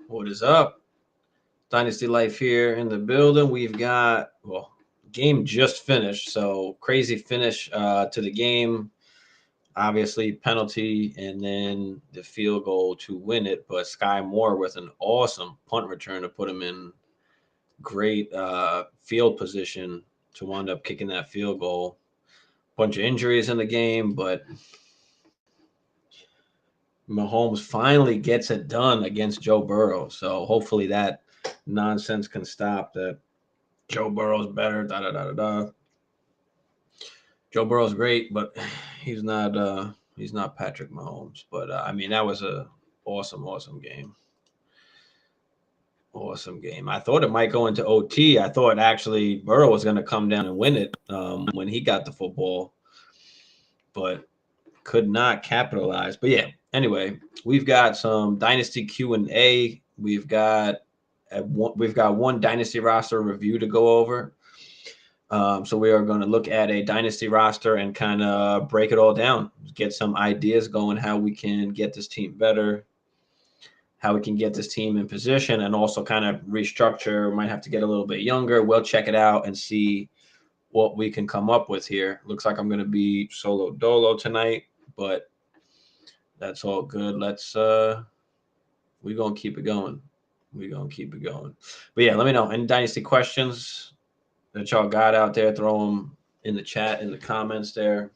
What is up? Dynasty Life here in the building. We've got, game just finished. So crazy finish to the game. Obviously, penalty and then the field goal to win it. But Sky Moore with an awesome punt return to put him in great field position to wind up kicking that field goal. Bunch of injuries in the game, but Mahomes finally gets it done against Joe Burrow. So hopefully that nonsense can stop that. Joe Burrow's better. Da da da da da. Joe Burrow's great, but he's not Patrick Mahomes. But I mean, that was a awesome game. Awesome game. I thought it might go into OT. I thought actually Burrow was going to come down and win it when he got the football, but could not capitalize. But yeah, anyway, we've got some Dynasty Q&A. We've got one Dynasty roster review to go over. So we are going to look at a Dynasty roster and kind of break it all down, get some ideas going, how we can get this team better, how we can get this team in position, and also kind of restructure. Might have to get a little bit younger. We'll check it out and see what we can come up with here. Looks like I'm going to be solo dolo tonight, but that's all good. We're going to keep it going. We're going to keep it going. But yeah, let me know. Any Dynasty questions that y'all got out there? Throw them in the chat, in the comments there.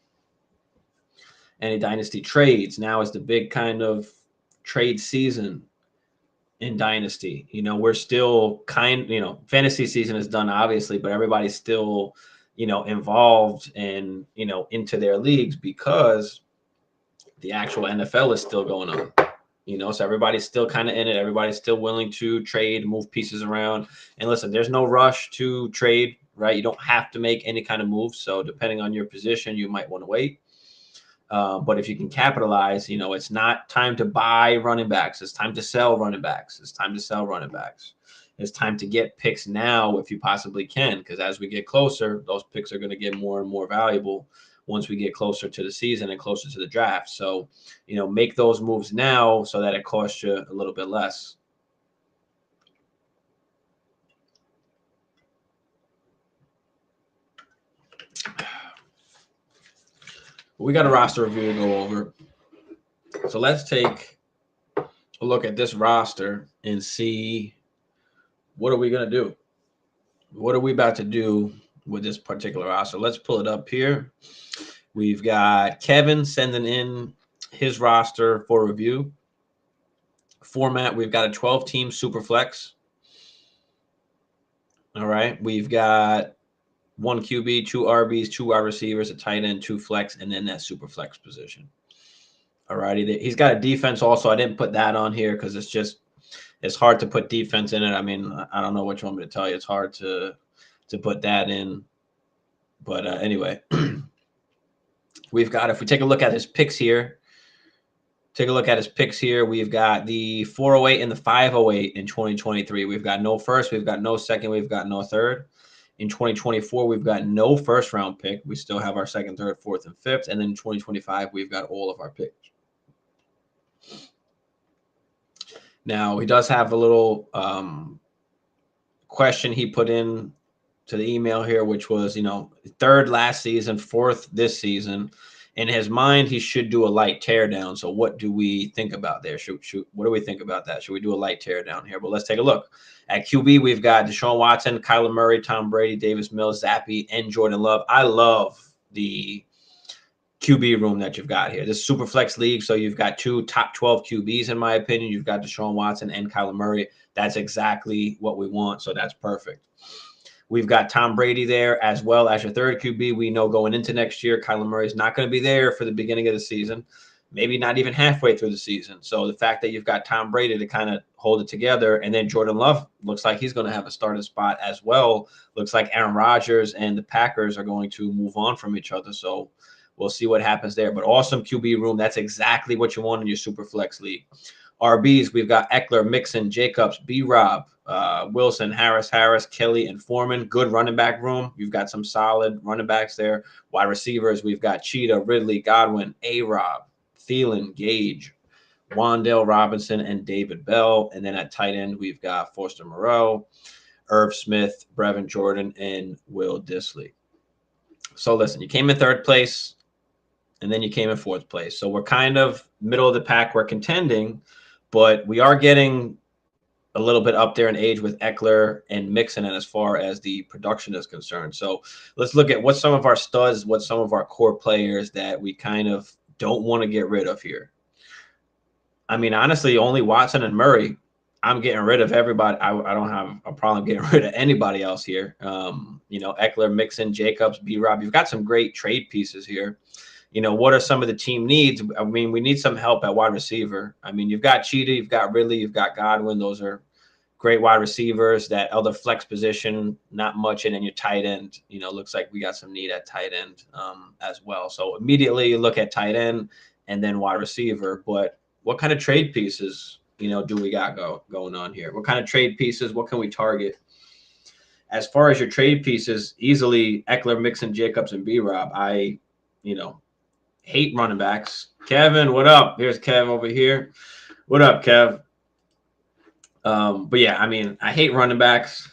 Any Dynasty trades? Now is the big kind of trade season in Dynasty. We're still fantasy season is done, obviously, but everybody's still, involved and, into their leagues because the actual NFL is still going on. So everybody's still kind of in it. Everybody's still willing to trade, move pieces around. And listen, there's no rush to trade, right? You don't have to make any kind of move. So depending on your position, you might want to wait. But if you can capitalize, it's not time to buy running backs. It's time to sell running backs. It's time to sell running backs. It's time to get picks now if you possibly can, because as we get closer, those picks are going to get more and more valuable once we get closer to the season and closer to the draft. So, make those moves now so that it costs you a little bit less. We got a roster review to go over. So let's take a look at this roster and see what are we going to do? What are we about to do with this particular roster? Let's pull it up here. We've got Kevin sending in his roster for review. Format, we've got a 12-team Superflex. All right. We've got one QB, two RBs, two wide receivers, a tight end, two flex, and then that Superflex position. All righty. He's got a defense also. I didn't put that on here because it's hard to put defense in it. I mean, I don't know what you want me to tell you. It's hard to put that in. But anyway, we've got, if we take a look at his picks here, we've got the 408 and the 508 in 2023. We've got no first, we've got no second, we've got no third. In 2024, we've got no first round pick. We still have our second, third, fourth, and fifth. And then in 2025, we've got all of our picks. Now, he does have a little question he put in to the email here, which was, third last season, fourth this season. In his mind, he should do a light teardown. So what do we think about there? What do we think about that? Should we do a light teardown here? But let's take a look. At QB, we've got Deshaun Watson, Kyler Murray, Tom Brady, Davis Mills, Zappy, and Jordan Love. I love the QB room that you've got here. This super flex league, so you've got two top 12 QBs, in my opinion. You've got Deshaun Watson and Kyler Murray. That's exactly what we want, so that's perfect. We've got Tom Brady there as well as your third QB. We know going into next year, Kyler Murray is not going to be there for the beginning of the season, maybe not even halfway through the season. So the fact that you've got Tom Brady to kind of hold it together, and then Jordan Love looks like he's going to have a starting spot as well. Looks like Aaron Rodgers and the Packers are going to move on from each other. So we'll see what happens there. But awesome QB room. That's exactly what you want in your super flex league. RBs, we've got Eckler, Mixon, Jacobs, B-Rob, Wilson, Harris, Kelly, and Foreman. Good running back room. You've got some solid running backs there. Wide receivers, we've got Cheetah, Ridley, Godwin, A-Rob, Thielen, Gage. Wan'Dale Robinson, and David Bell. And then at tight end, we've got Foster Moreau, Irv Smith, Brevin Jordan, and Will Dissly. So listen, you came in third place, and then you came in fourth place. So we're kind of middle of the pack. We're contending, but we are getting a little bit up there in age with Eckler and Mixon, and as far as the production is concerned. So let's look at what some of our studs, what some of our core players that we kind of don't want to get rid of here. I mean, honestly, only Watson and Murray. I'm getting rid of everybody. I don't have a problem getting rid of anybody else here. Eckler, Mixon, Jacobs, B-Rob. You've got some great trade pieces here. What are some of the team needs? I mean, we need some help at wide receiver. I mean, you've got Cheetah, you've got Ridley, you've got Godwin. Those are great wide receivers. That other flex position, not much. And then your tight end, looks like we got some need at tight end as well. So immediately you look at tight end and then wide receiver. But what kind of trade pieces, do we got going on here? What kind of trade pieces? What can we target? As far as your trade pieces, easily Eckler, Mixon, Jacobs, and B-Rob. I hate running backs. Kevin, what up? Here's Kev over here. What up, Kev? But yeah, I mean, I hate running backs.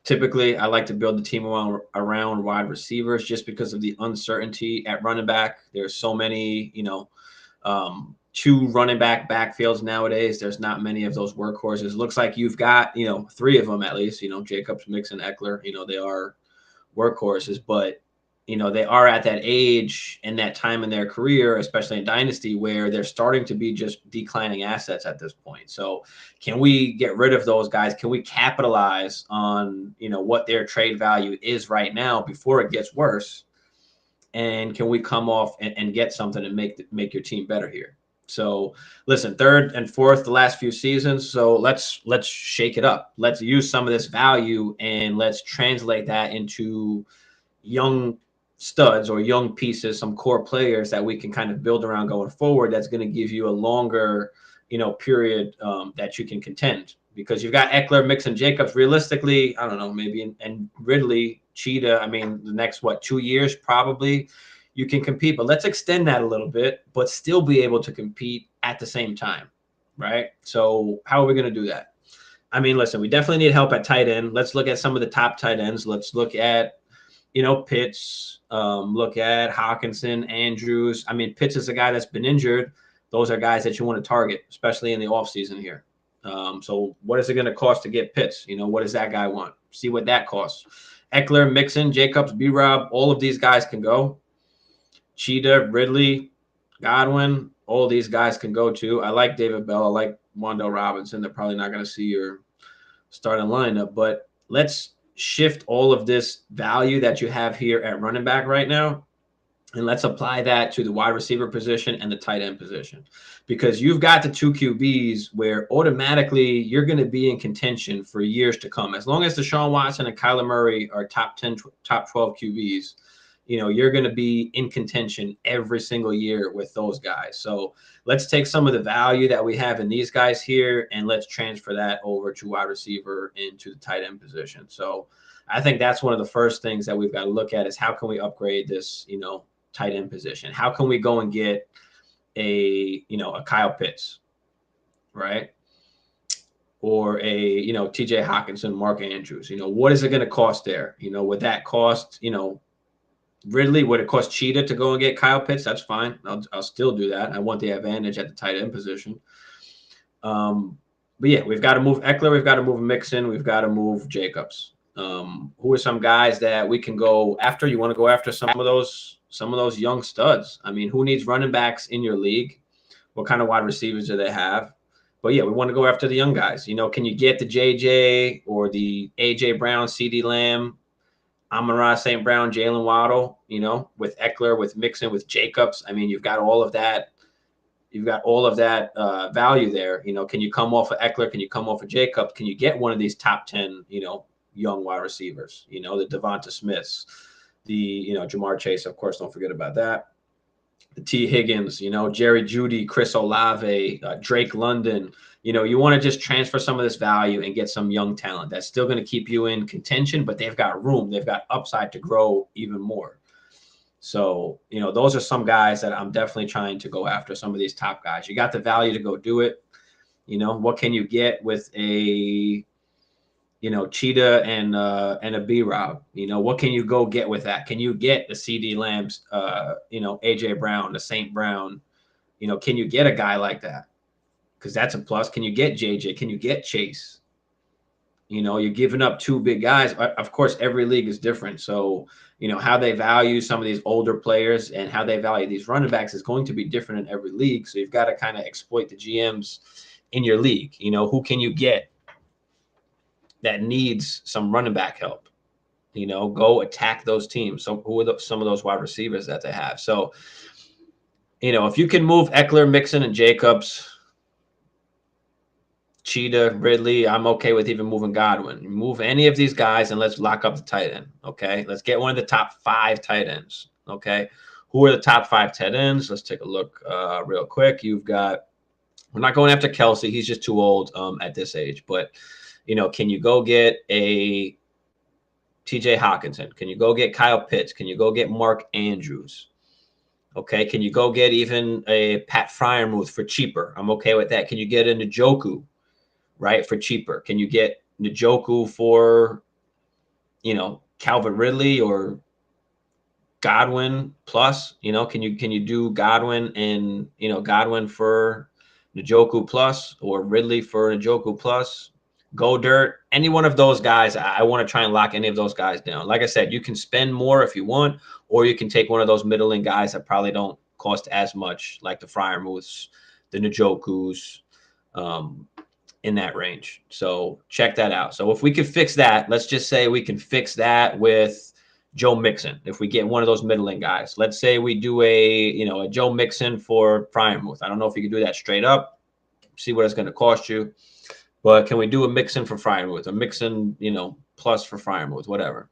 Typically, I like to build the team around wide receivers just because of the uncertainty at running back. There's so many, two running back backfields nowadays. There's not many of those workhorses. Looks like you've got, three of them at least, Jacobs, Mixon, Eckler, they are workhorses, but they are at that age and that time in their career, especially in Dynasty, where they're starting to be just declining assets at this point. So can we get rid of those guys? Can we capitalize on, what their trade value is right now before it gets worse? And can we come off and get something and make your team better here? So listen, third and fourth, the last few seasons. So let's shake it up. Let's use some of this value and let's translate that into young studs or young pieces, some core players that we can kind of build around going forward. That's going to give you a longer, period that you can contend, because you've got Eckler, Mixon, Jacobs. Realistically, I don't know, maybe and Ridley, Cheetah. I mean, the next 2 years probably you can compete, but let's extend that a little bit, but still be able to compete at the same time, right? So how are we going to do that? I mean, listen, we definitely need help at tight end. Let's look at some of the top tight ends. Let's look at Pitts, look at Hawkinson, Andrews. I mean, Pitts is a guy that's been injured. Those are guys that you want to target, especially in the offseason here. So what is it going to cost to get Pitts? What does that guy want? See what that costs. Eckler, Mixon, Jacobs, B-Rob, all of these guys can go. Cheetah, Ridley, Godwin, all these guys can go too. I like David Bell. I like Wan'Dale Robinson. They're probably not going to see your starting lineup, but let's shift all of this value that you have here at running back right now, and let's apply that to the wide receiver position and the tight end position, because you've got the two QBs where automatically you're going to be in contention for years to come. As long as Deshaun Watson and Kyler Murray are top 10, top 12 QBs, you're going to be in contention every single year with those guys. So let's take some of the value that we have in these guys here and let's transfer that over to wide receiver into the tight end position. So I think that's one of the first things that we've got to look at is how can we upgrade this, tight end position? How can we go and get a Kyle Pitts, right? Or a, TJ Hawkinson, Mark Andrews, what is it going to cost there? Would that cost, Ridley, would it cost Cheetah to go and get Kyle Pitts? That's fine. I'll still do that. I want the advantage at the tight end position. But yeah, we've got to move Eckler. We've got to move Mixon. We've got to move Jacobs. Who are some guys that we can go after? You want to go after some of those young studs. I mean, who needs running backs in your league? What kind of wide receivers do they have? But yeah, we want to go after the young guys. Can you get the JJ or the AJ Brown, CD Lamb, Amon-Ra St. Brown, Jalen Waddle, with Eckler, with Mixon, with Jacobs? I mean, you've got all of that. You've got all of that value there. Can you come off of Eckler? Can you come off of Jacobs? Can you get one of these top 10, young wide receivers? The Devonta Smiths, the, Jamar Chase, of course, don't forget about that. The T. Higgins, Jerry Jeudy, Chris Olave, Drake London. You want to just transfer some of this value and get some young talent that's still going to keep you in contention, but they've got room. They've got upside to grow even more. So, you know, those are some guys that I'm definitely trying to go after, some of these top guys. You got the value to go do it. You know, what can you get with a, you know, Cheetah and a B-Rob? You know, what can you go get with that? Can you get the CD Lambs, you know, AJ Brown, the St. Brown? You know, can you get a guy like that? Because that's a plus. Can you get JJ? Can you get Chase? You know, you're giving up two big guys. Of course, every league is different. So, you know, how they value some of these older players and how they value these running backs is going to be different in every league. So you've got to kind of exploit the GMs in your league. You know, who can you get that needs some running back help? You know, go attack those teams. So who are some of those wide receivers that they have? So, you know, if you can move Eckler, Mixon, and Jacobs, Cheetah, Ridley, I'm okay with even moving Godwin. Move any of these guys and let's lock up the tight end. Okay. Let's get one of the top 5 tight ends. Okay. Who are the top 5 tight ends? Let's take a look real quick. You've got, we're not going after Kelsey. He's just too old at this age. But, you know, can you go get a TJ Hawkinson? Can you go get Kyle Pitts? Can you go get Mark Andrews? Okay. Can you go get even a Pat Freiermuth for cheaper? I'm okay with that. Can you get a Njoku? Right, for cheaper? Can you get Njoku for, you know, Calvin Ridley or Godwin plus? You know, can you do Godwin and, you know, Godwin for Njoku plus, or Ridley for Njoku plus? Go dirt, any one of those guys. I want to try and lock any of those guys down. Like I said, you can spend more if you want, or you can take one of those middling guys that probably don't cost as much, like the Freiermuths, the Njokus, in that range. So check that out. So if we could fix that, let's just say we can fix that with Joe Mixon. If we get one of those middling guys, let's say we do a Joe Mixon for Freiermuth. I don't know if you can do that straight up, see what it's going to cost you, but can we do a Mixon for Freiermuth, a Mixon, you know, plus for Freiermuth, whatever.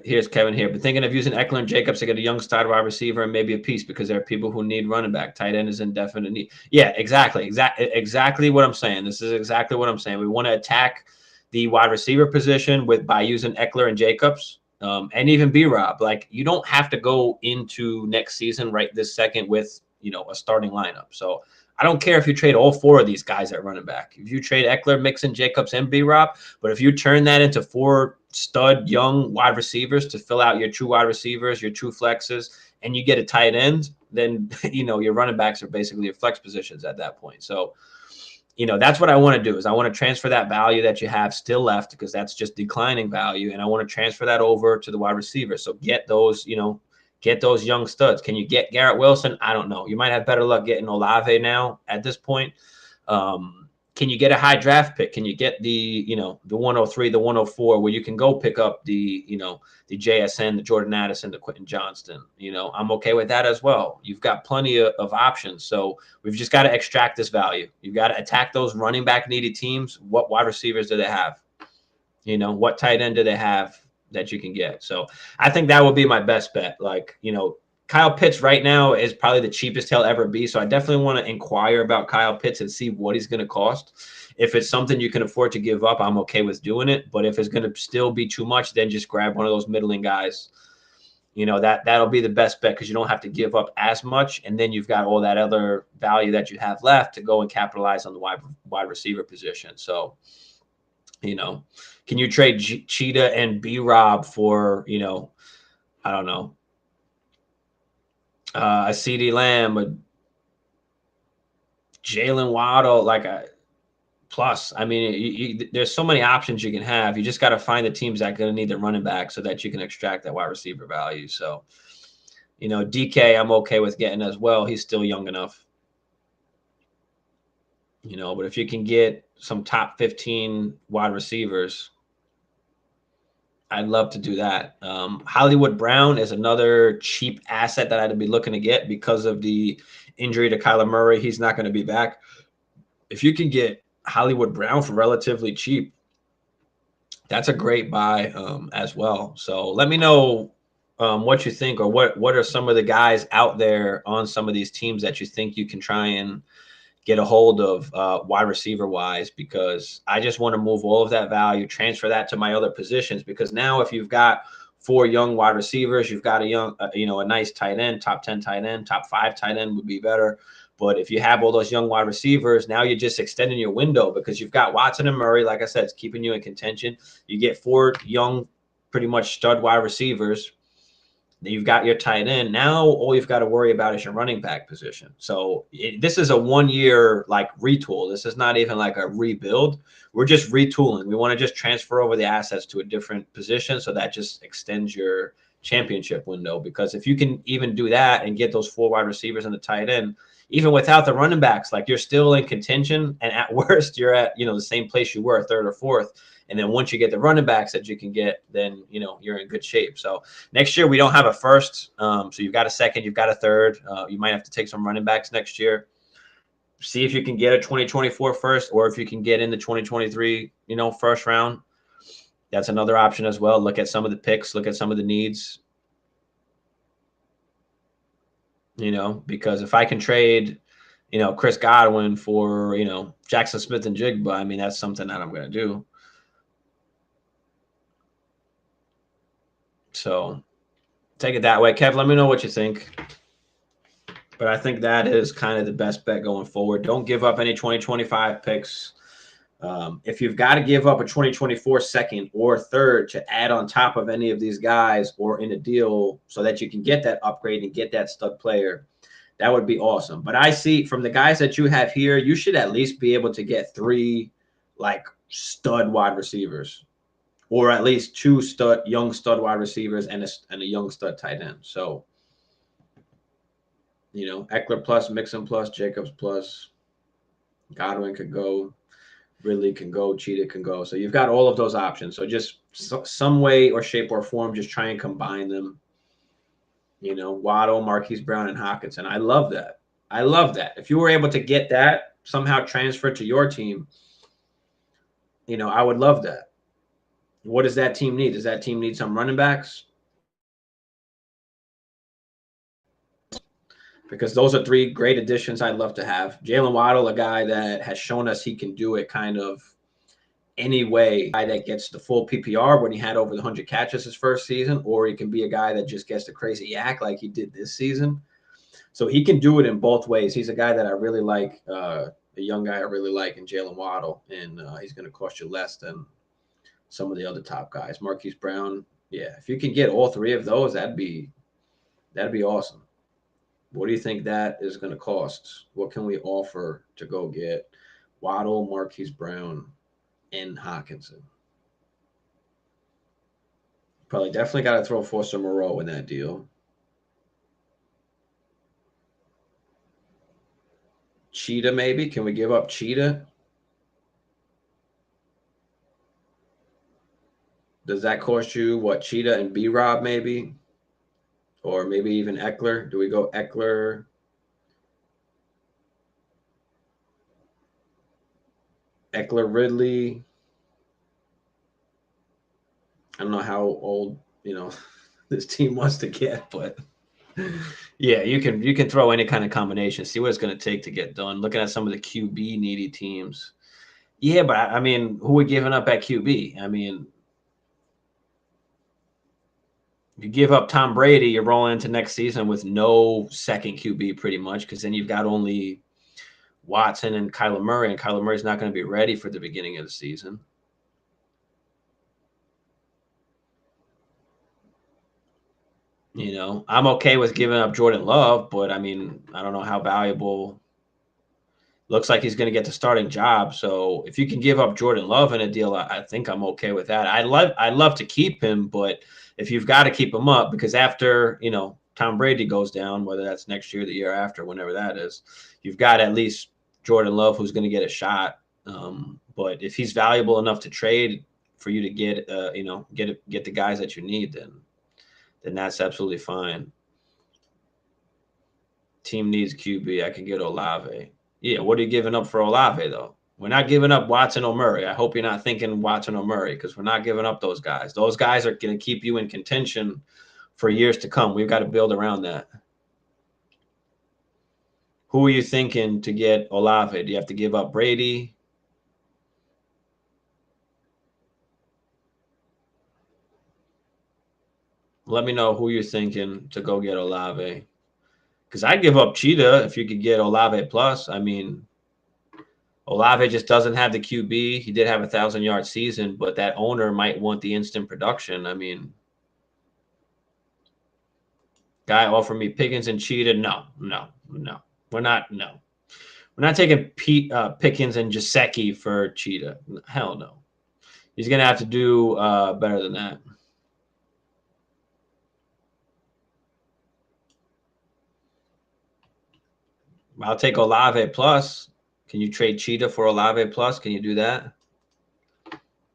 Here's Kevin here. But thinking of using Eckler and Jacobs to get a young star wide receiver and maybe a piece, because there are people who need running back. Tight end is in definite need. Yeah, exactly what I'm saying. This is exactly what I'm saying. We want to attack the wide receiver position by using Eckler and Jacobs, and even B-Rob. Like, you don't have to go into next season right this second with, you know, a starting lineup. So I don't care if you trade all 4 of these guys at running back. If you trade Eckler, Mixon, Jacobs, and B-Rob, but if you turn that into 4 stud young wide receivers to fill out your true wide receivers, your true flexes, and you get a tight end, then, you know, your running backs are basically your flex positions at that point. So, you know, that's what I want to do, is I want to transfer that value that you have still left, because that's just declining value, and I want to transfer that over to the wide receiver. So get those, you know, get those young studs. Can you get Garrett Wilson? I don't know. You might have better luck getting Olave now at this point. Can you get a high draft pick? Can you get the, you know, the 103, the 104, where you can go pick up the, you know, the JSN, the Jordan Addison, the Quentin Johnston? You know, I'm okay with that as well. You've got plenty of options. So we've just got to extract this value. You've got to attack those running back needy teams. What wide receivers do they have? You know, what tight end do they have that you can get? So I think that would be my best bet. Like, you know, Kyle Pitts right now is probably the cheapest he'll ever be. So I definitely want to inquire about Kyle Pitts and see what he's going to cost. If it's something you can afford to give up, I'm okay with doing it. But if it's going to still be too much, then just grab one of those middling guys. You know, that'll be the best bet, because you don't have to give up as much. And then you've got all that other value that you have left to go and capitalize on the wide receiver position. So, you know, can you trade Cheetah and B-Rob for, you know, I don't know, a CD Lamb, a Jalen Waddle, like a plus? I mean, there's so many options you can have. You just got to find the teams that are going to need the running back so that you can extract that wide receiver value. So, you know, DK, I'm okay with getting as well. He's still young enough. You know, but if you can get some top 15 wide receivers, I'd love to do that. Hollywood Brown is another cheap asset that I'd be looking to get because of the injury to Kyler Murray. He's not going to be back. If you can get Hollywood Brown for relatively cheap, that's a great buy as well. So let me know what you think, or what are some of the guys out there on some of these teams that you think you can try and get a hold of wide receiver wise, because I just want to move all of that value, transfer that to my other positions, because now if you've got 4 young wide receivers. You've got a young, a nice tight end, top 10 tight end, top 5 tight end would be better. But if you have all those young wide receivers, now you're just extending your window because you've got Watson and Murray. Like I said, it's keeping you in contention. You get 4 young, pretty much stud wide receivers. Then you've got your tight end. Now all you've got to worry about is your running back position. So this is a 1-year like retool. This is not even like a rebuild. We're just retooling. We want to just transfer over the assets to a different position. So that just extends your championship window. Because if you can even do that and get those 4 wide receivers and the tight end, even without the running backs, like you're still in contention. And at worst, you're at, the same place you were, 3rd or 4th. And then once you get the running backs that you can get, then, you're in good shape. So next year we don't have a first. So you've got a second, you've got a third. You might have to take some running backs next year. See if you can get a 2024 first, or if you can get in the 2023, first round. That's another option as well. Look at some of the picks, look at some of the needs. Because if I can trade, Chris Godwin for, Jackson Smith and Jigba, I mean, that's something that I'm going to do. So take it that way. Kev, let me know what you think. But I think that is kind of the best bet going forward. Don't give up any 2025 picks. If you've got to give up a 2024 second or third to add on top of any of these guys or in a deal so that you can get that upgrade and get that stud player, that would be awesome. But I see from the guys that you have here, you should at least be able to get 3 like stud wide receivers, or at least 2 young stud wide receivers and a young stud tight end. So, Eckler plus, Mixon plus, Jacobs plus, Godwin could go, Ridley can go, Cheetah can go. So you've got all of those options. So just some way or shape or form, just try and combine them. Waddle, Marquise Brown, and Hockenson. I love that. I love that. If you were able to get that somehow transferred to your team, I would love that. What does that team need? Does that team need some running backs? Because those are 3 great additions I'd love to have. Jalen Waddle, a guy that has shown us he can do it kind of any way, a guy that gets the full PPR when he had over the 100 catches his first season, or he can be a guy that just gets the crazy yak like he did this season. So he can do it in both ways. He's a guy that I really like, a young guy I really like in Jalen Waddle, and he's going to cost you less than some of the other top guys. Marquise Brown, yeah, if you can get all 3 of those, that'd be awesome. What do you think that is going to cost? What can we offer to go get Waddle, Marquise Brown, and Hockenson? Probably definitely got to throw Foster Moreau in that deal. Cheetah, maybe? Can we give up Cheetah? Does that cost you, what, Cheetah and B-Rob maybe? Or maybe even Eckler? Do we go Eckler? Eckler, Ridley? I don't know how old, this team wants to get, but yeah, you can throw any kind of combination, see what it's going to take to get done. Looking at some of the QB needy teams. Yeah, but I mean, who are giving up at QB? I mean, if you give up Tom Brady, you're rolling into next season with no second QB pretty much, because then you've got only Watson and Kyler Murray, and Kyler Murray's not going to be ready for the beginning of the season. I'm okay with giving up Jordan Love, but I mean, I don't know how valuable. Looks like he's going to get the starting job. So if you can give up Jordan Love in a deal, I think I'm okay with that. I'd love to keep him, but if you've got to keep him up, because after, Tom Brady goes down, whether that's next year, the year after, whenever that is, you've got at least Jordan Love who's going to get a shot. But if he's valuable enough to trade for you to get, get the guys that you need, then that's absolutely fine. Team needs QB. I can get Olave. Yeah, what are you giving up for Olave, though? We're not giving up Watson or Murray. I hope you're not thinking Watson or Murray, because we're not giving up those guys. Those guys are going to keep you in contention for years to come. We've got to build around that. Who are you thinking to get Olave? Do you have to give up Brady? Let me know who you're thinking to go get Olave. Because I'd give up Cheetah if you could get Olave plus. I mean, Olave just doesn't have the QB. He did have a 1,000-yard season, but that owner might want the instant production. I mean, guy offered me Pickens and Cheetah. No. We're not taking Pickens and Gesicki for Cheetah. Hell no. He's going to have to do better than that. I'll take Olave plus. Can you trade Cheetah for Olave plus? Can you do that?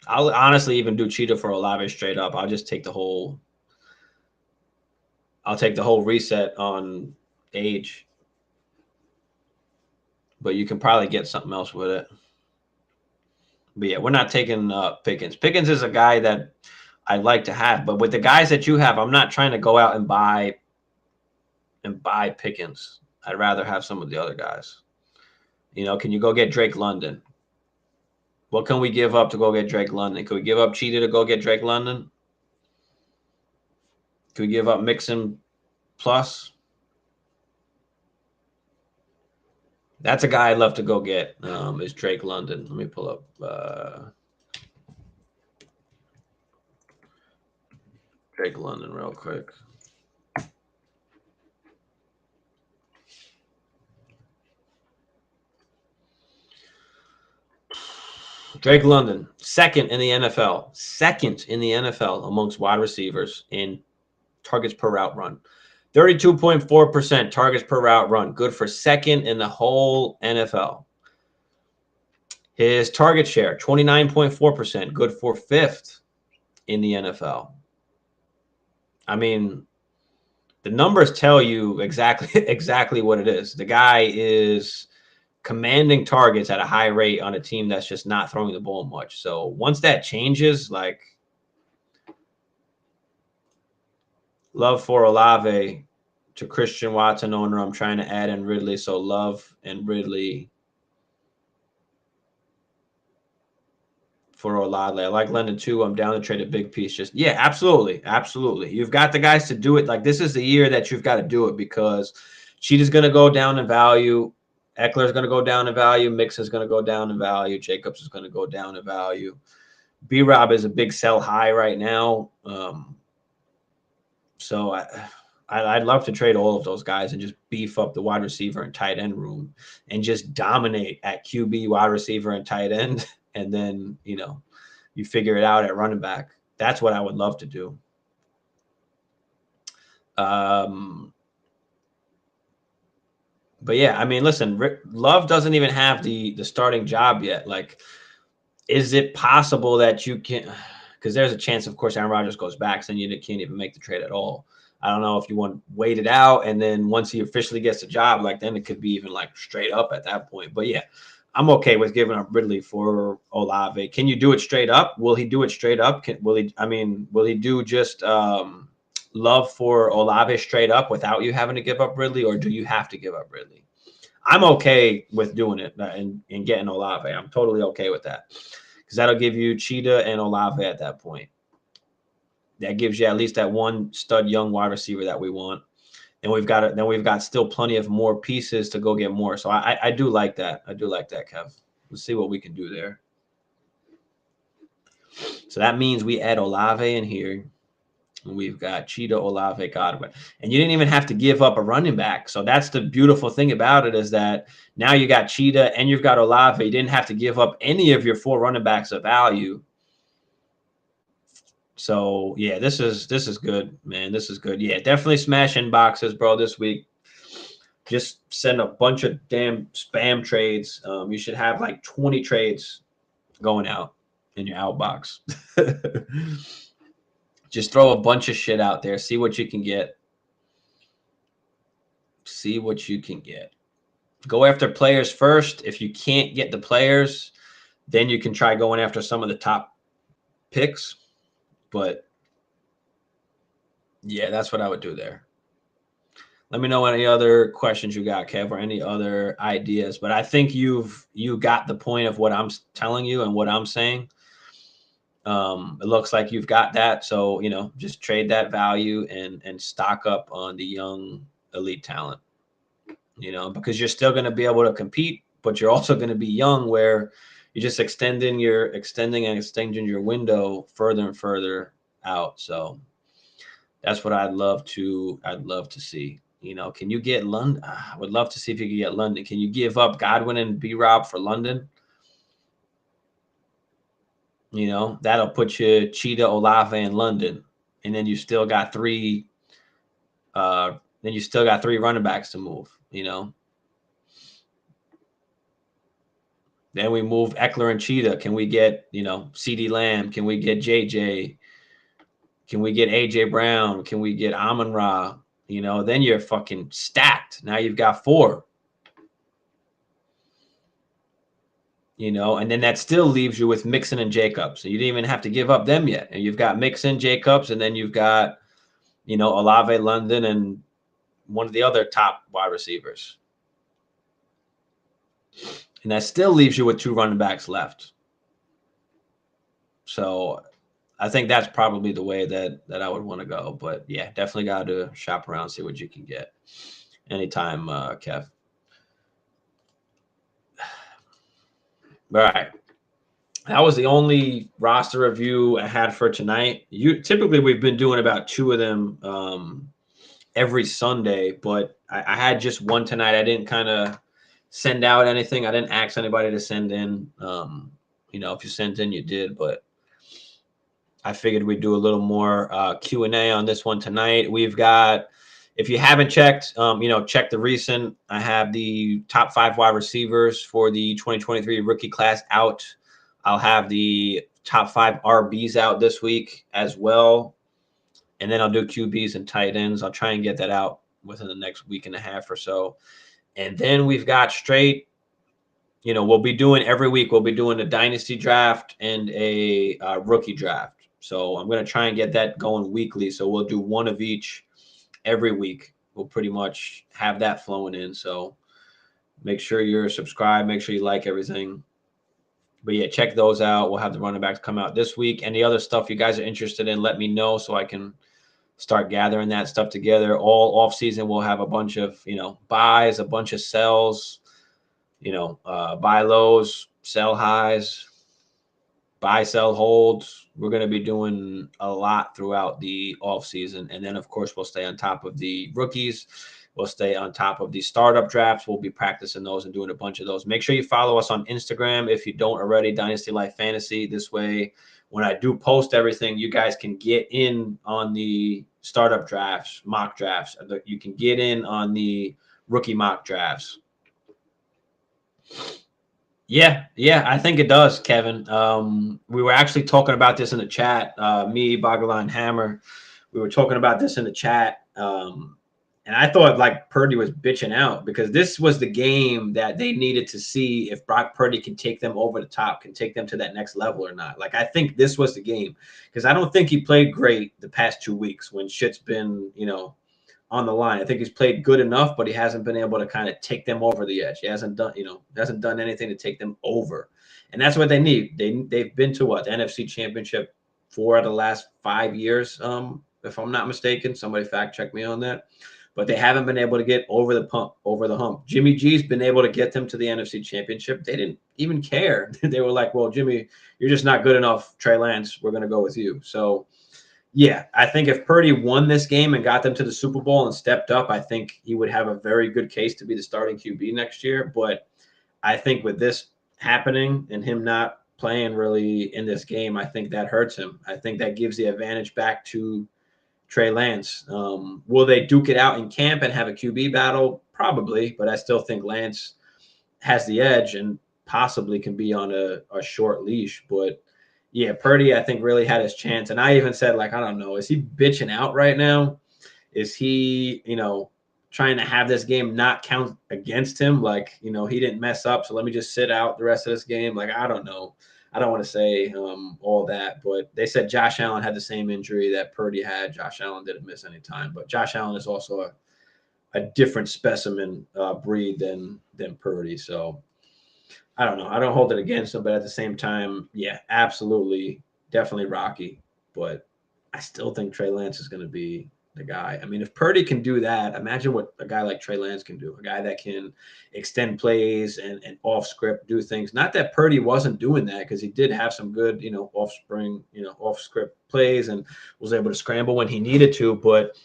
I'll honestly even do Cheetah for Olave straight up. I'll just take the whole reset on age. But you can probably get something else with it. But yeah, we're not taking Pickens. Pickens is a guy that I'd like to have, but with the guys that you have, I'm not trying to go out and buy Pickens. I'd rather have some of the other guys. You know, can you go get Drake London? What can we give up to go get Drake London? Can we give up Cheetah to go get Drake London? Can we give up Mixon plus? That's a guy I'd love to go get, is Drake London. Let me pull up Drake London real quick. Drake London, second in the NFL amongst wide receivers in targets per route run. 32.4% targets per route run. Good for second in the whole NFL. His target share, 29.4%. Good for fifth in the NFL. I mean, the numbers tell you exactly what it is. The guy is commanding targets at a high rate on a team that's just not throwing the ball much. So once that changes, like, Love for Olave to Christian Watson owner. I'm trying to add in Ridley. So Love and Ridley for Olave. I like London too. I'm down to trade a big piece. Just, yeah, absolutely. Absolutely. You've got the guys to do it. Like, this is the year that you've got to do it because Cheetah's going to go down in value. Eckler's going to go down in value. Mixon's going to go down in value. Jacobs is going to go down in value. B-Rob is a big sell high right now. So I'd love to trade all of those guys and just beef up the wide receiver and tight end room and just dominate at QB, wide receiver, and tight end. And then, you know, you figure it out at running back. That's what I would love to do. But yeah, I mean, listen, Love doesn't even have the starting job yet. Like, is it possible that you can – because there's a chance, of course, Aaron Rodgers goes back, so then you can't even make the trade at all. I don't know if you want to wait it out, and then once he officially gets the job, like, then it could be even like straight up at that point. But yeah, I'm okay with giving up Ridley for Olave. Can you do it straight up? Will he do it straight up? Will he do just Love for Olave straight up without you having to give up Ridley, or do you have to give up Ridley? I'm okay with doing it and getting Olave. I'm totally okay with that. Because that'll give you Cheetah and Olave at that point. That gives you at least that one stud young wide receiver that we want. And we've got still plenty of more pieces to go get more. So I do like that. I do like that, Kev. Let's see what we can do there. So that means we add Olave in here. And we've got Cheetah, Olave, Godwin. And you didn't even have to give up a running back. So that's the beautiful thing about it, is that now you got Cheetah and you've got Olave. You didn't have to give up any of your 4 running backs of value. So, yeah, this is good, man. This is good. Yeah, definitely smash inboxes, bro, this week. Just send a bunch of damn spam trades. You should have like 20 trades going out in your outbox. Just throw a bunch of shit out there. See what you can get. See what you can get. Go after players first. If you can't get the players, then you can try going after some of the top picks. But, yeah, that's what I would do there. Let me know any other questions you got, Kev, or any other ideas. But I think you got the point of what I'm telling you and what I'm saying. It looks like you've got that. So, just trade that value and stock up on the young elite talent, because you're still going to be able to compete, but you're also going to be young where you're just extending your window further and further out. So that's what I'd love to see. Can you get London? I would love to see if you could get London. Can you give up Godwin and B-Rob for London? That'll put you Cheetah, Olave, and London, and then you still got three. Then you still got three running backs to move. Then we move Eckler and Cheetah. Can we get CeeDee Lamb? Can we get JJ? Can we get AJ Brown? Can we get Amon-Ra? Then you're fucking stacked. Now you've got four. And then that still leaves you with Mixon and Jacobs. So you didn't even have to give up them yet. And you've got Mixon, Jacobs, and then you've got, Olave, London, and one of the other top wide receivers. And that still leaves you with two running backs left. So I think that's probably the way that I would want to go. But yeah, definitely got to shop around, see what you can get. Anytime, Kev. All right. That was the only roster review I had for tonight. Typically we've been doing about two of them every Sunday, but I had just one tonight. I didn't kind of send out anything. I didn't ask anybody to send in. If you sent in, you did, but I figured we'd do a little more Q&A on this one tonight. We've got, if you haven't checked, check the recent. I have the top 5 wide receivers for the 2023 rookie class out. I'll have the top 5 RBs out this week as well. And then I'll do QBs and tight ends. I'll try and get that out within the next week and a half or so. And then we've got straight, we'll be doing every week. We'll be doing a dynasty draft and a rookie draft. So I'm going to try and get that going weekly. So we'll do one of each every week. We'll pretty much have that flowing in. So make sure you're subscribed. Make sure you like everything. But yeah, check those out. We'll have the running backs come out this week. And the other stuff you guys are interested in, let me know so I can start gathering that stuff together. All off season, we'll have a bunch of, buys, a bunch of sells, buy lows, sell highs, buy, sell, holds. We're going to be doing a lot throughout the off season. And then, of course, we'll stay on top of the rookies. We'll stay on top of the startup drafts. We'll be practicing those and doing a bunch of those. Make sure you follow us on Instagram if you don't already, Dynasty Life Fantasy. This way, when I do post everything, you guys can get in on the startup drafts, mock drafts. You can get in on the rookie mock drafts. Yeah, I think it does, Kevin. We were actually talking about this in the chat. Me, Boggle, and Hammer, we were talking about this in the chat. And I thought like Purdy was bitching out because this was the game that they needed to see if Brock Purdy can take them over the top, can take them to that next level or not. Like, I think this was the game because I don't think he played great the past 2 weeks when shit's been, on the line. I think he's played good enough, but he hasn't been able to kind of take them over the edge. He hasn't done anything to take them over. And that's what they need. They've been to what? The NFC Championship 4 of the last 5 years, if I'm not mistaken. Somebody fact check me on that. But they haven't been able to get over the hump. Jimmy G's been able to get them to the NFC Championship. They didn't even care. They were like, well, Jimmy, you're just not good enough. Trey Lance, we're going to go with you. So, yeah, I think if Purdy won this game and got them to the Super Bowl and stepped up, I think he would have a very good case to be the starting QB next year. But I think with this happening and him not playing really in this game, I think that hurts him. I think that gives the advantage back to Trey Lance. Will they duke it out in camp and have a QB battle? Probably, but I still think Lance has the edge and possibly can be on a short leash. But yeah, Purdy, I think, really had his chance. And I even said, like, I don't know, is he bitching out right now? Is he, trying to have this game not count against him? Like, he didn't mess up, so let me just sit out the rest of this game. Like, I don't know. I don't want to say all that, but they said Josh Allen had the same injury that Purdy had. Josh Allen didn't miss any time, but Josh Allen is also a different specimen breed than Purdy. So I don't know. I don't hold it against him, but at the same time, yeah, absolutely definitely Rocky, but I still think Trey Lance is going to be the guy. I mean, if Purdy can do that, imagine what a guy like Trey Lance can do. A guy that can extend plays and off script do things. Not that Purdy wasn't doing that, because he did have some good, off script plays and was able to scramble when he needed to. But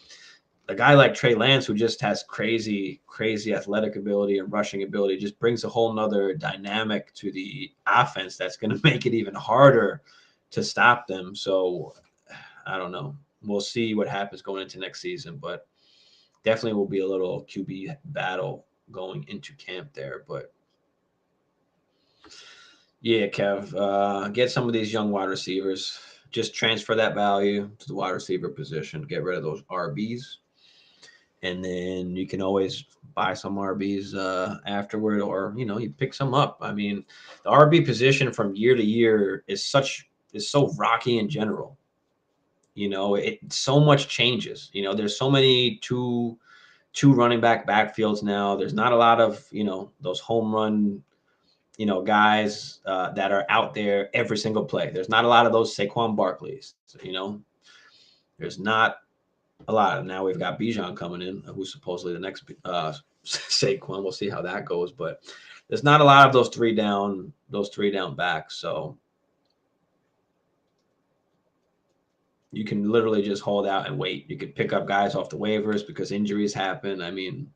a guy like Trey Lance, who just has crazy, crazy athletic ability and rushing ability, just brings a whole nother dynamic to the offense that's going to make it even harder to stop them. So I don't know. We'll see what happens going into next season, but definitely will be a little QB battle going into camp there. But yeah, Kev, get some of these young wide receivers. Just transfer that value to the wide receiver position. Get rid of those RBs, and then you can always buy some RBs afterward, or you pick some up. I mean, the RB position from year to year is so rocky in general. So much changes. There's so many two running backfields now. There's not a lot of those home run guys that are out there every single play. There's not a lot of those Saquon Barkleys. There's not a lot. Now we've got Bijan coming in, who's supposedly the next Saquon. We'll see how that goes, but there's not a lot of those three down backs. So you can literally just hold out and wait. You could pick up guys off the waivers because injuries happen. I mean,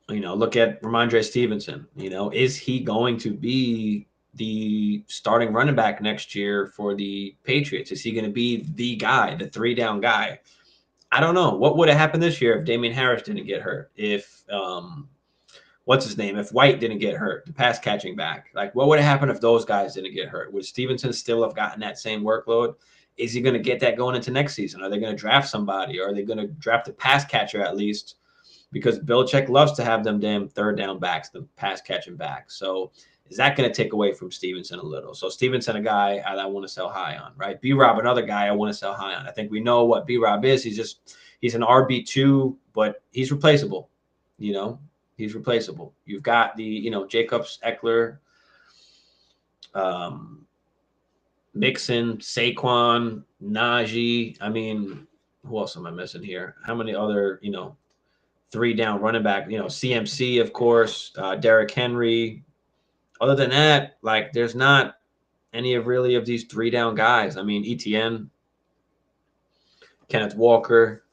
look at Ramondre Stevenson. Is he going to be the starting running back next year for the Patriots? Is he going to be the guy, the three down guy? I don't know. What would have happened this year if Damian Harris didn't get hurt? If what's his name? If White didn't get hurt, the pass catching back, like what would have happened if those guys didn't get hurt? Would Stevenson still have gotten that same workload? Is he going to get that going into next season? Are they going to draft somebody? Or are they going to draft a pass catcher at least? Because Belichick loves to have them damn third down backs, the pass catching back. So is that going to take away from Stevenson a little? So Stevenson, a guy I want to sell high on, right? B-Rob, another guy I want to sell high on. I think we know what B-Rob is. He's an RB2, but he's replaceable. He's replaceable. You've got the, Jacobs, Eckler, Mixon, Saquon, Najee. I mean, who else am I missing here? How many other, three down running back, CMC, of course, Derrick Henry. Other than that, like there's not any of these three down guys. I mean, ETN, Kenneth Walker,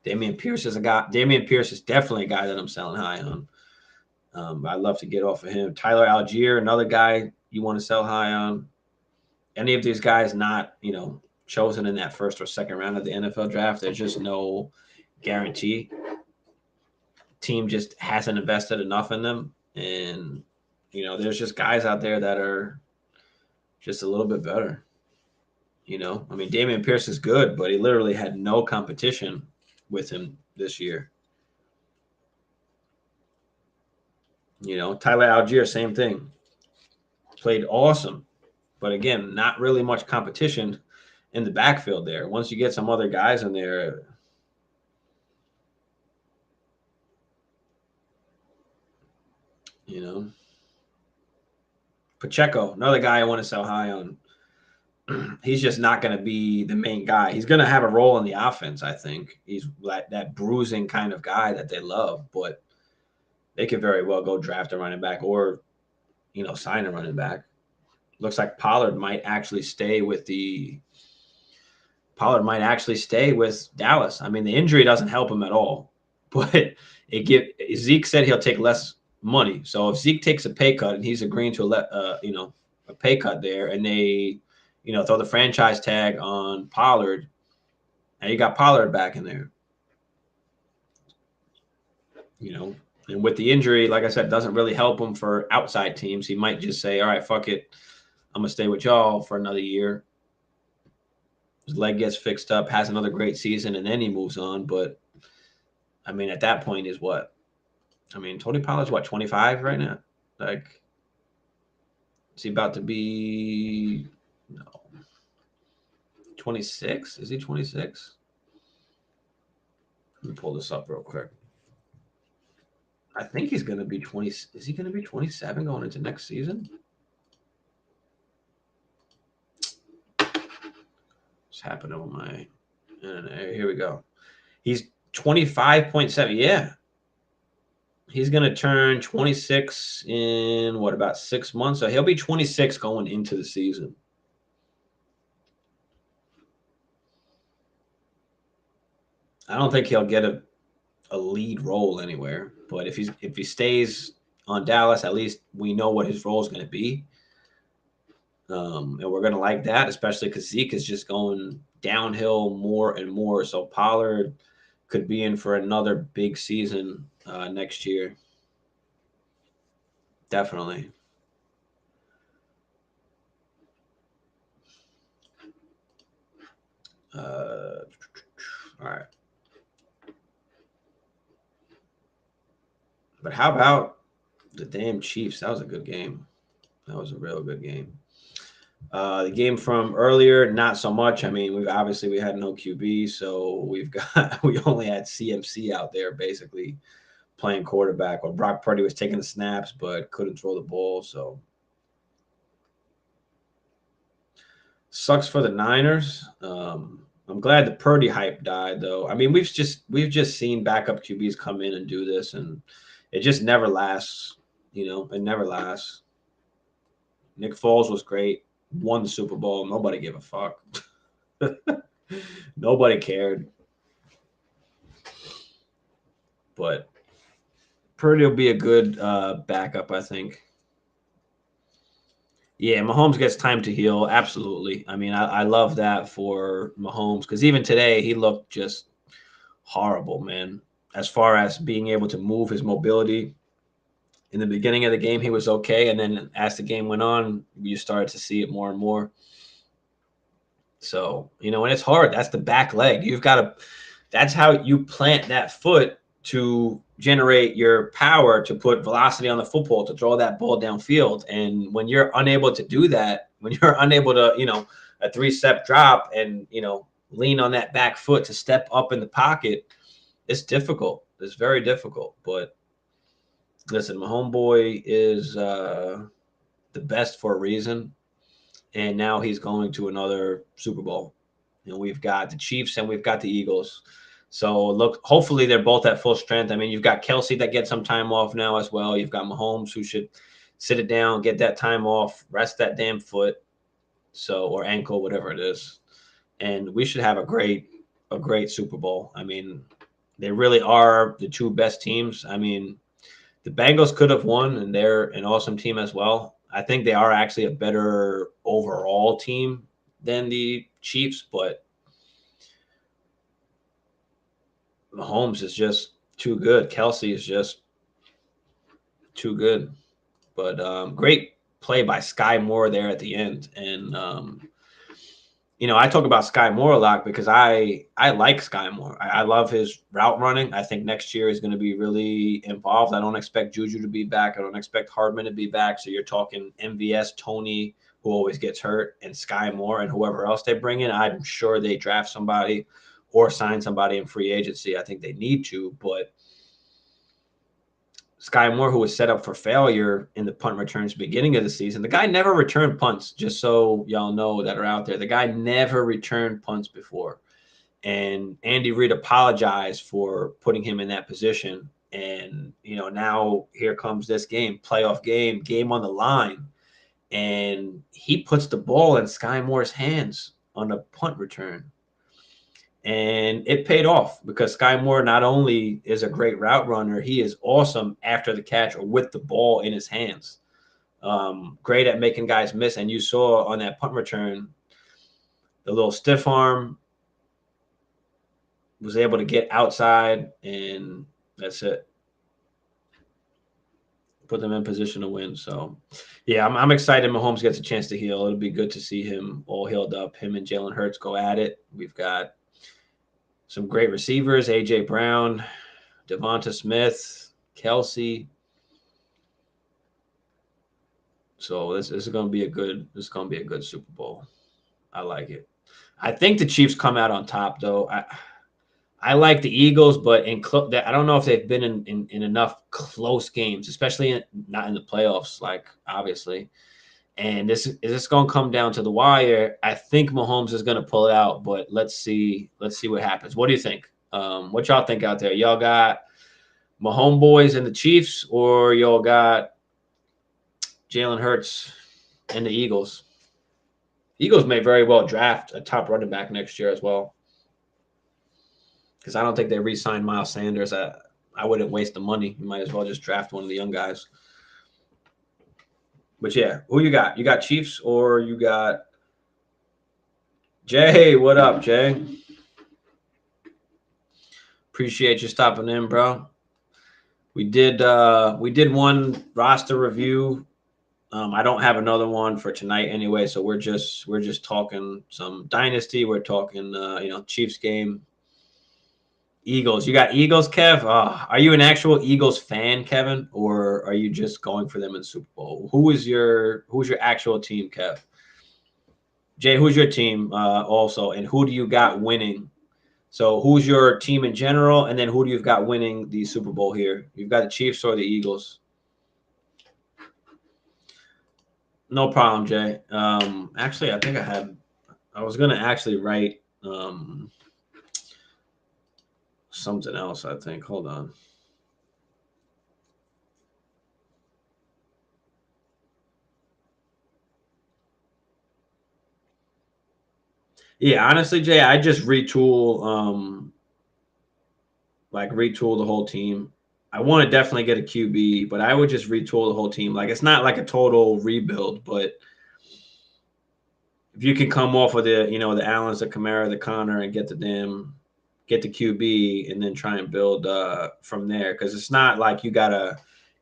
Dameon Pierce is a guy. Dameon Pierce is definitely a guy that I'm selling high on. I'd love to get off of him. Tyler Algier, another guy you want to sell high on. Any of these guys not, chosen in that first or second round of the NFL draft, there's just no guarantee. Team just hasn't invested enough in them. And, there's just guys out there that are just a little bit better. I mean, Dameon Pierce is good, but he literally had no competition with him this year. Tyler Algier, same thing. Played awesome. But again, not really much competition in the backfield there. Once you get some other guys in there, Pacheco, another guy I want to sell high on. He's just not going to be the main guy. He's going to have a role in the offense, I think. He's like that bruising kind of guy that they love, but they could very well go draft a running back or, sign a running back. Looks like Pollard might actually stay with Dallas. I mean, the injury doesn't help him at all, but Zeke said he'll take less money. So if Zeke takes a pay cut and he's agreeing to a pay cut there, and they, throw the franchise tag on Pollard, and you got Pollard back in there, and with the injury, like I said, doesn't really help him for outside teams. He might just say, all right, fuck it. I'm going to stay with y'all for another year. His leg gets fixed up, has another great season, and then he moves on. But, I mean, at that point is what? I mean, Tony Pollard's, 25 right now? Like, is he about to be 26? Is he 26? Let me pull this up real quick. I think he's going to be 20. Is he going to be 27 going into next season? What's happening with my internet? Here we go. He's 25.7. Yeah. He's going to turn 26 in, what, about 6 months? So he'll be 26 going into the season. I don't think he'll get a lead role anywhere. But if he stays on Dallas, at least we know what his role is going to be. And we're going to like that, especially because Zeke is just going downhill more and more. So Pollard could be in for another big season next year. Definitely. All right. But how about the damn Chiefs? That was a good game. That was a real good game. The game from earlier, not so much. I mean, we had no QB, so we only had CMC out there basically playing quarterback. Well, Brock Purdy was taking the snaps, but couldn't throw the ball. So sucks for the Niners. I'm glad the Purdy hype died, though. I mean, we've just seen backup QBs come in and do this, and it just never lasts. It never lasts. Nick Foles was great. Won the Super Bowl. Nobody gave a fuck. Nobody cared. But Purdy will be a good backup, I think. Yeah, Mahomes gets time to heal. Absolutely. I mean, I love that for Mahomes because even today he looked just horrible, man. As far as being able to move his mobility. In the beginning of the game, he was okay. And then as the game went on, you started to see it more and more. So, and it's hard. That's the back leg. That's how you plant that foot to generate your power to put velocity on the football, to throw that ball downfield. And when you're unable to do that, when you're unable to, a 3-step drop and, lean on that back foot to step up in the pocket, it's difficult. It's very difficult. But listen, my homeboy is the best for a reason. And now he's going to another Super Bowl. We've got the Chiefs and we've got the Eagles. So, look, hopefully they're both at full strength. I mean, you've got Kelsey that gets some time off now as well. You've got Mahomes who should sit it down, get that time off, rest that damn foot, or ankle, whatever it is. And we should have a great Super Bowl. I mean, they really are the two best teams. I mean, the Bengals could have won, and they're an awesome team as well. I think they are actually a better overall team than the Chiefs, but Mahomes is just too good. Kelsey is just too good. But great play by Sky Moore there at the end. And, I talk about Sky Moore a lot because I like Sky Moore. I love his route running. I think next year is going to be really involved. I don't expect Juju to be back. I don't expect Hardman to be back. So you're talking MVS, Tony, who always gets hurt, and Sky Moore and whoever else they bring in. I'm sure they draft somebody or sign somebody in free agency. I think they need to, but Sky Moore, who was set up for failure in the punt returns beginning of the season, the guy never returned punts, just so y'all know that are out there. The guy never returned punts before. And Andy Reid apologized for putting him in that position. And, now here comes this game, playoff game on the line. And he puts the ball in Sky Moore's hands on a punt return. And it paid off because Sky Moore not only is a great route runner, he is awesome after the catch or with the ball in his hands. Great at making guys miss. And you saw on that punt return, the little stiff arm was able to get outside, and that's it. Put them in position to win. So, yeah, I'm excited Mahomes gets a chance to heal. It'll be good to see him all healed up. Him and Jalen Hurts go at it. We've got some great receivers, A.J. Brown, Devonta Smith, Kelsey. So this is going to be a good Super Bowl. I like it. I think the Chiefs come out on top, though. I like the Eagles, but I don't know if they've been in enough close games, especially not in the playoffs, like obviously. And this is going to come down to the wire. I think Mahomes is going to pull it out, but let's see what happens. What do you think? What y'all think out there? Y'all got Mahomes boys and the Chiefs, or y'all got Jalen Hurts and the Eagles? Eagles may very well draft a top running back next year as well, because I don't think they re-signed Miles Sanders. I wouldn't waste the money. You might as well just draft one of the young guys. But yeah, who you got? You got Chiefs or you got Jay? What up, Jay? Appreciate you stopping in, bro. We did one roster review. I don't have another one for tonight anyway, so we're just talking some Dynasty. We're talking Chiefs game. Eagles. You got Eagles, Kev? Are you an actual Eagles fan, Kevin, or are you just going for them in Super Bowl? Who's your actual team, Kev? Jay, who's your team also, and who do you got winning? So who's your team in general, and then who do you've got winning the Super Bowl here? You've got the Chiefs or the Eagles? No problem, Jay. Actually, I think I was going to actually write something else, I think. Hold on. Yeah, honestly, Jay, I just retool the whole team. I want to definitely get a QB, but I would just retool the whole team. Like, it's not like a total rebuild, but if you can come off of the Allens, the Kamara, the Connor, and get the QB, and then try and build from there, because it's not like you gotta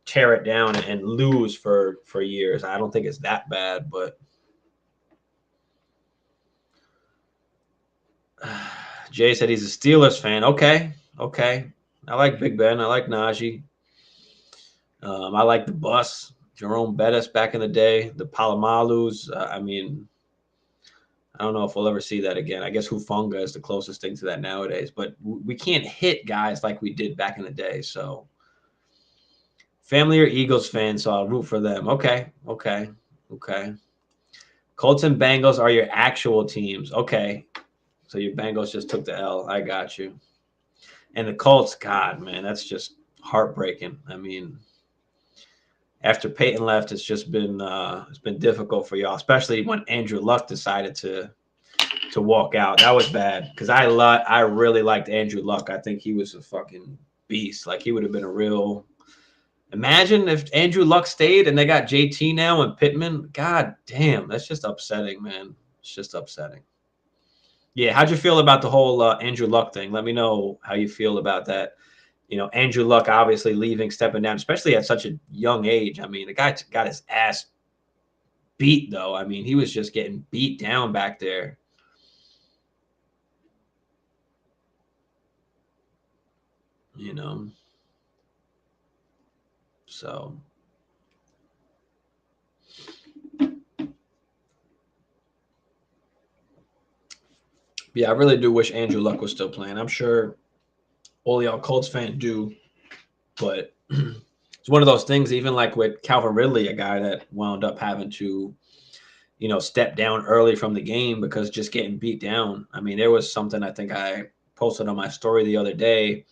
tear it down and lose for years. I don't think it's that bad, but Jay said he's a Steelers fan. Okay. I like Big Ben. I like Najee. I like the Bus, Jerome Bettis back in the day, the Palomalus. I mean, I don't know if we'll ever see that again. I guess Hufunga is the closest thing to that nowadays, but we can't hit guys like we did back in the day. So, family or Eagles fans, so I'll root for them. Okay. Colts and Bengals are your actual teams. Okay. So your Bengals just took the L. I got you. And the Colts, God, man, that's just heartbreaking. I mean, after Peyton left, it's been difficult for y'all, especially when Andrew Luck decided to walk out. That was bad, because I really liked Andrew Luck. I think he was a fucking beast. Like, he would have been a real. Imagine if Andrew Luck stayed and they got JT now and Pittman. God damn, that's just upsetting, man. It's just upsetting. Yeah, how'd you feel about the whole Andrew Luck thing? Let me know how you feel about that. Andrew Luck obviously leaving, stepping down, especially at such a young age. I mean, the guy got his ass beat, though. I mean, he was just getting beat down back there. So. Yeah, I really do wish Andrew Luck was still playing. I'm sure all y'all Colts fans do, but it's one of those things, even like with Calvin Ridley, a guy that wound up having to, step down early from the game because just getting beat down. I mean, there was something I think I posted on my story the other day.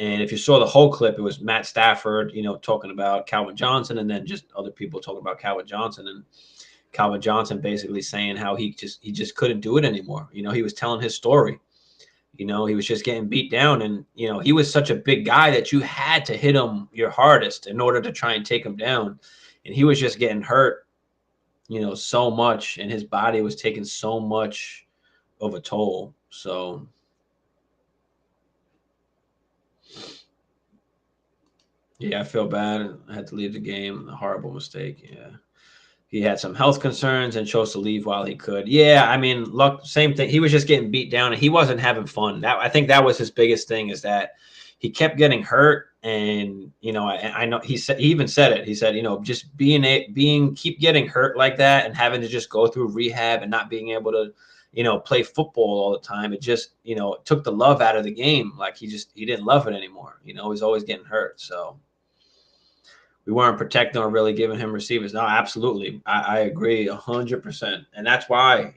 And if you saw the whole clip, it was Matt Stafford, talking about Calvin Johnson, and then just other people talking about Calvin Johnson, and Calvin Johnson basically saying how he just couldn't do it anymore. He was telling his story. He was just getting beat down, and he was such a big guy that you had to hit him your hardest in order to try and take him down. And he was just getting hurt, so much, and his body was taking so much of a toll. So yeah, I feel bad. I had to leave the game. A horrible mistake. Yeah. He had some health concerns and chose to leave while he could. Yeah, I mean, Luck, same thing. He was just getting beat down, and he wasn't having fun. I think that was his biggest thing, is that he kept getting hurt. And I know he even said it. He said, just keep getting hurt like that and having to just go through rehab and not being able to, play football all the time. It just, took the love out of the game. Like, he didn't love it anymore. He was always getting hurt. So we weren't protecting or really giving him receivers. No, absolutely. I agree 100%. And that's why,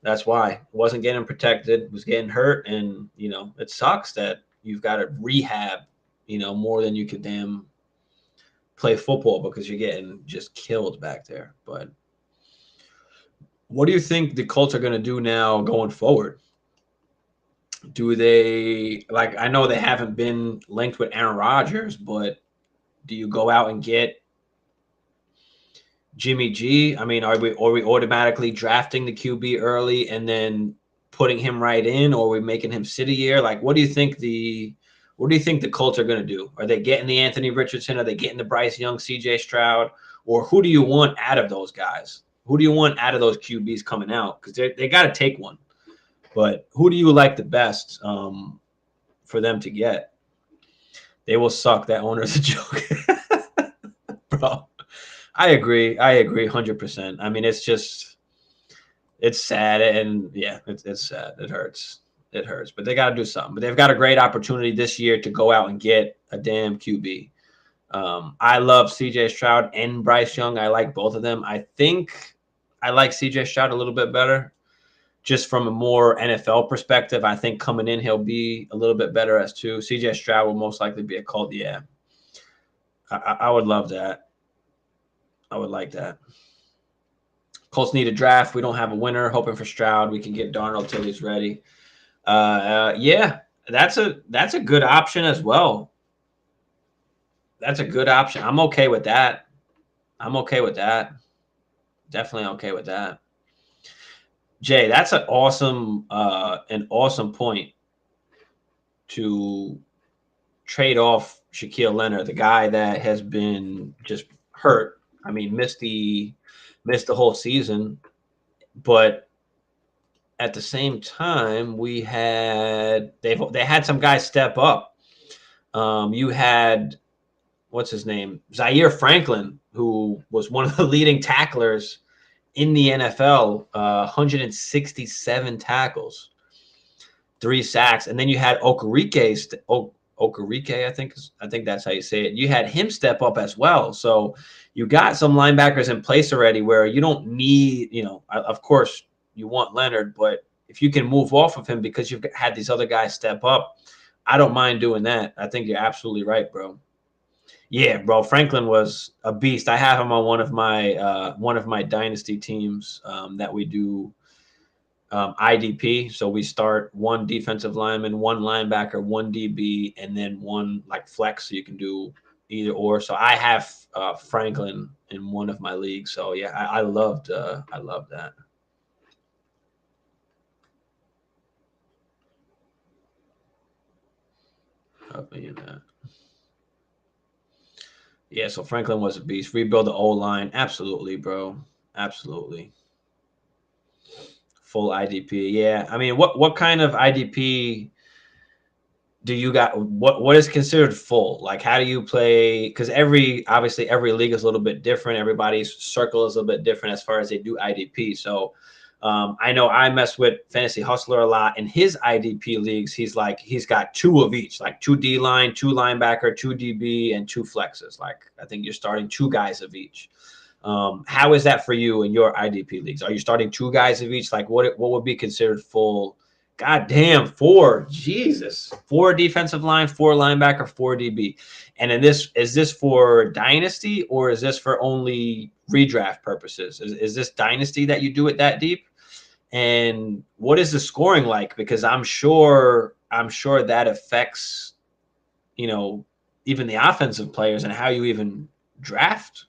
that's why wasn't getting protected, was getting hurt. And, it sucks that you've got to rehab, more than you could damn play football because you're getting just killed back there. But what do you think the Colts are going to do now going forward? Do they, like, I know they haven't been linked with Aaron Rodgers, but do you go out and get Jimmy G? I mean, are we automatically drafting the QB early and then putting him right in, or are we making him sit a year? Like, what do you think the Colts are going to do? Are they getting the Anthony Richardson? Are they getting the Bryce Young, CJ Stroud? Or who do you want out of those guys? Who do you want out of those QBs coming out? Because they got to take one. But who do you like the best for them to get? They will suck. That owner's a joke. Bro, I agree 100%. I mean, it's sad. And yeah, it's sad. It hurts. But they got to do something. But they've got a great opportunity this year to go out and get a damn QB. I love CJ Stroud and Bryce Young. I like both of them. I think I like CJ Stroud a little bit better. Just from a more NFL perspective, I think coming in, he'll be a little bit better as two. CJ Stroud will most likely be a Colt. Yeah. I would love that. I would like that. Colts need a draft. We don't have a winner. Hoping for Stroud. We can get Darnold till he's ready. Yeah, that's a good option as well. That's a good option. I'm okay with that. Definitely okay with that. Jay, that's an awesome point to trade off Shaquille Leonard, the guy that has been just hurt. I mean, missed the whole season, but at the same time, they had some guys step up. You had, what's his name, Zaire Franklin, who was one of the leading tacklers in the NFL, 167 tackles, 3 sacks, and then you had Okereke. I think that's how you say it. You had him step up as well. So you got some linebackers in place already where you don't need, of course you want Leonard, but if you can move off of him because you've had these other guys step up, I don't mind doing that. I think you're absolutely right, bro. Yeah, bro. Franklin was a beast. I have him on one of my dynasty teams that we do IDP. So we start one defensive lineman, one linebacker, one DB, and then one like flex. So you can do either or. So I have Franklin in one of my leagues. So yeah, I loved that. Yeah, so Franklin was a beast. Rebuild the O-line. Absolutely, bro. Absolutely. Full IDP. Yeah. I mean, what kind of IDP do you got? What is considered full? Like, how do you play? Because obviously every league is a little bit different. Everybody's circle is a little bit different as far as they do IDP. So I know I mess with Fantasy Hustler a lot. In his IDP leagues, he's got 2 of each, like 2 D-line, 2 linebacker, 2 DB, and 2 flexes. Like, I think you're starting 2 guys of each. How is that for you in your IDP leagues? Are you starting 2 guys of each? Like, what would be considered full? God damn, 4. Jesus. 4 defensive line, 4 linebacker, 4 DB. And is this for Dynasty, or is this for only redraft purposes? Is this Dynasty that you do it that deep? And what is the scoring like? Because I'm sure that affects, even the offensive players and how you even draft.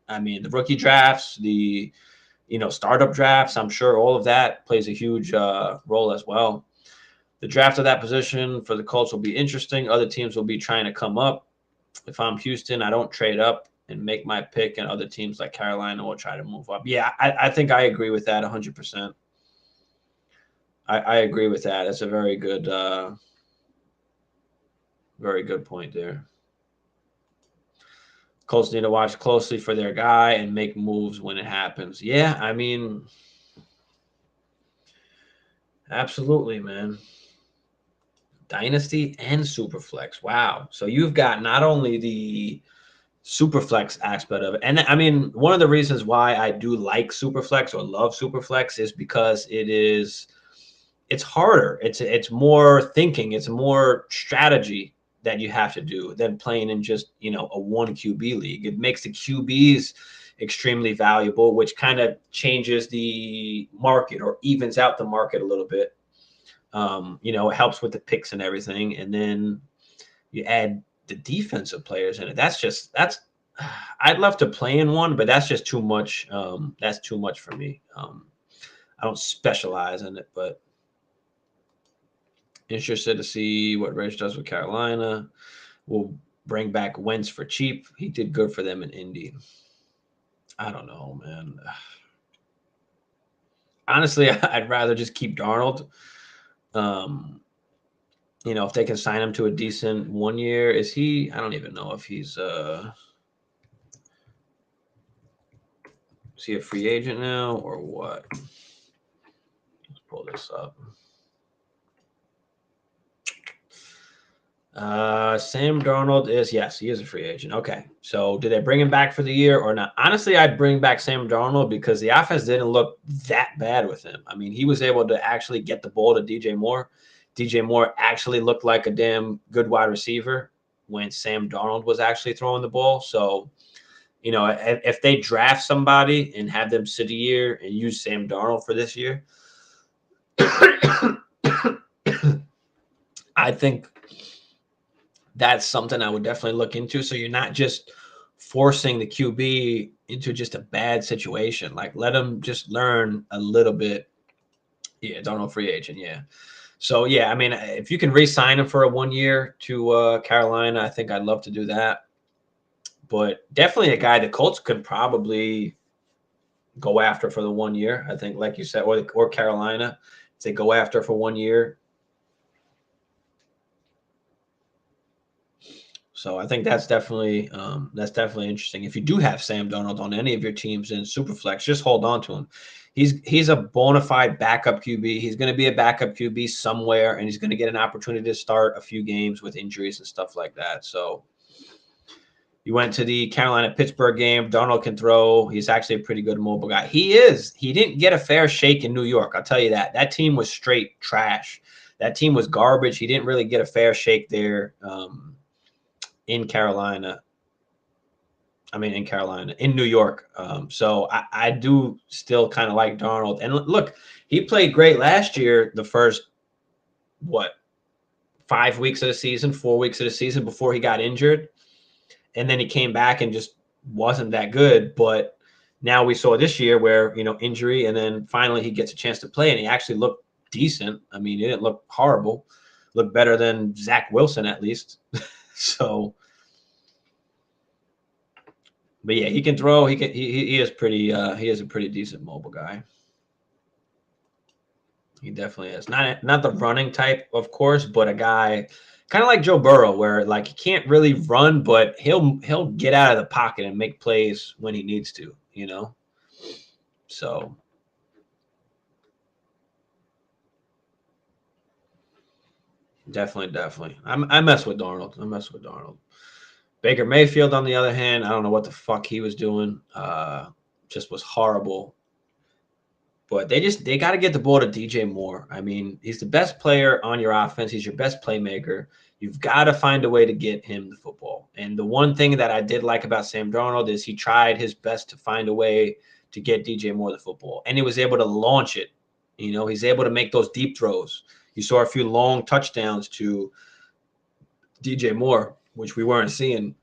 I mean, the rookie drafts, the startup drafts. I'm sure all of that plays a huge role as well. The draft of that position for the Colts will be interesting. Other teams will be trying to come up. If I'm Houston, I don't trade up and make my pick, and other teams like Carolina will try to move up. Yeah, I think I agree with that 100%. I agree with that. That's a very good point there. Colts need to watch closely for their guy and make moves when it happens. Yeah, I mean, absolutely, man. Dynasty and Superflex. Wow. So you've got not only the super flex aspect of it. And I mean, one of the reasons why I do like super flex or love super flex is because it's harder. It's more thinking. It's more strategy that you have to do than playing in just, a one QB league. It makes the QBs extremely valuable, which kind of changes the market or evens out the market a little bit. It helps with the picks and everything. And then you add the defensive players in it. That's I'd love to play in one, but that's just too much. That's too much for me. I don't specialize in it, but interested to see what Rich does with Carolina. We'll bring back Wentz for cheap. He did good for them in Indy. I don't know, man. Honestly, I'd rather just keep Darnold. If they can sign him to a decent 1 year, I don't even know if he's is he a free agent now or what? Let's pull this up. Sam Darnold yes, he is a free agent. Okay. So did they bring him back for the year or not? Honestly, I'd bring back Sam Darnold because the offense didn't look that bad with him. I mean, he was able to actually get the ball to DJ Moore. DJ Moore actually looked like a damn good wide receiver when Sam Darnold was actually throwing the ball. So, if they draft somebody and have them sit a year and use Sam Darnold for this year, I think that's something I would definitely look into. So you're not just forcing the QB into just a bad situation. Like, let him just learn a little bit. Yeah, Darnold free agent. Yeah. So, yeah, I mean, if you can re-sign him for a 1 year to Carolina, I think I'd love to do that. But definitely a guy the Colts could probably go after for the 1 year. I think, like you said, or Carolina, if they go after for 1 year. So I think that's definitely interesting. If you do have Sam Darnold on any of your teams in Superflex, just hold on to him. He's a bona fide backup QB. He's going to be a backup QB somewhere, and he's going to get an opportunity to start a few games with injuries and stuff like that. So you went to the Carolina-Pittsburgh game. Darnold can throw. He's actually a pretty good mobile guy. He didn't get a fair shake in New York. I'll tell you that. That team was straight trash. That team was garbage. He didn't really get a fair shake there. In Carolina. In New York. So I do still kind of like Darnold. And look, he played great last year, the first, 5 weeks of the season, 4 weeks of the season before he got injured. And then he came back and just wasn't that good. But now we saw this year where, injury, and then finally he gets a chance to play, and he actually looked decent. I mean, he didn't look horrible. Looked better than Zach Wilson, at least. So, but yeah, he can throw. He is pretty. He is a pretty decent mobile guy. He definitely is. Not the running type, of course, but a guy kind of like Joe Burrow, where like he can't really run, but he'll get out of the pocket and make plays when he needs to. So definitely. I mess with Darnold. Baker Mayfield, on the other hand, I don't know what the fuck he was doing. Just was horrible. But they got to get the ball to DJ Moore. I mean, he's the best player on your offense. He's your best playmaker. You've got to find a way to get him the football. And the one thing that I did like about Sam Darnold is he tried his best to find a way to get DJ Moore the football. And he was able to launch it. He's able to make those deep throws. You saw a few long touchdowns to DJ Moore, which we weren't seeing.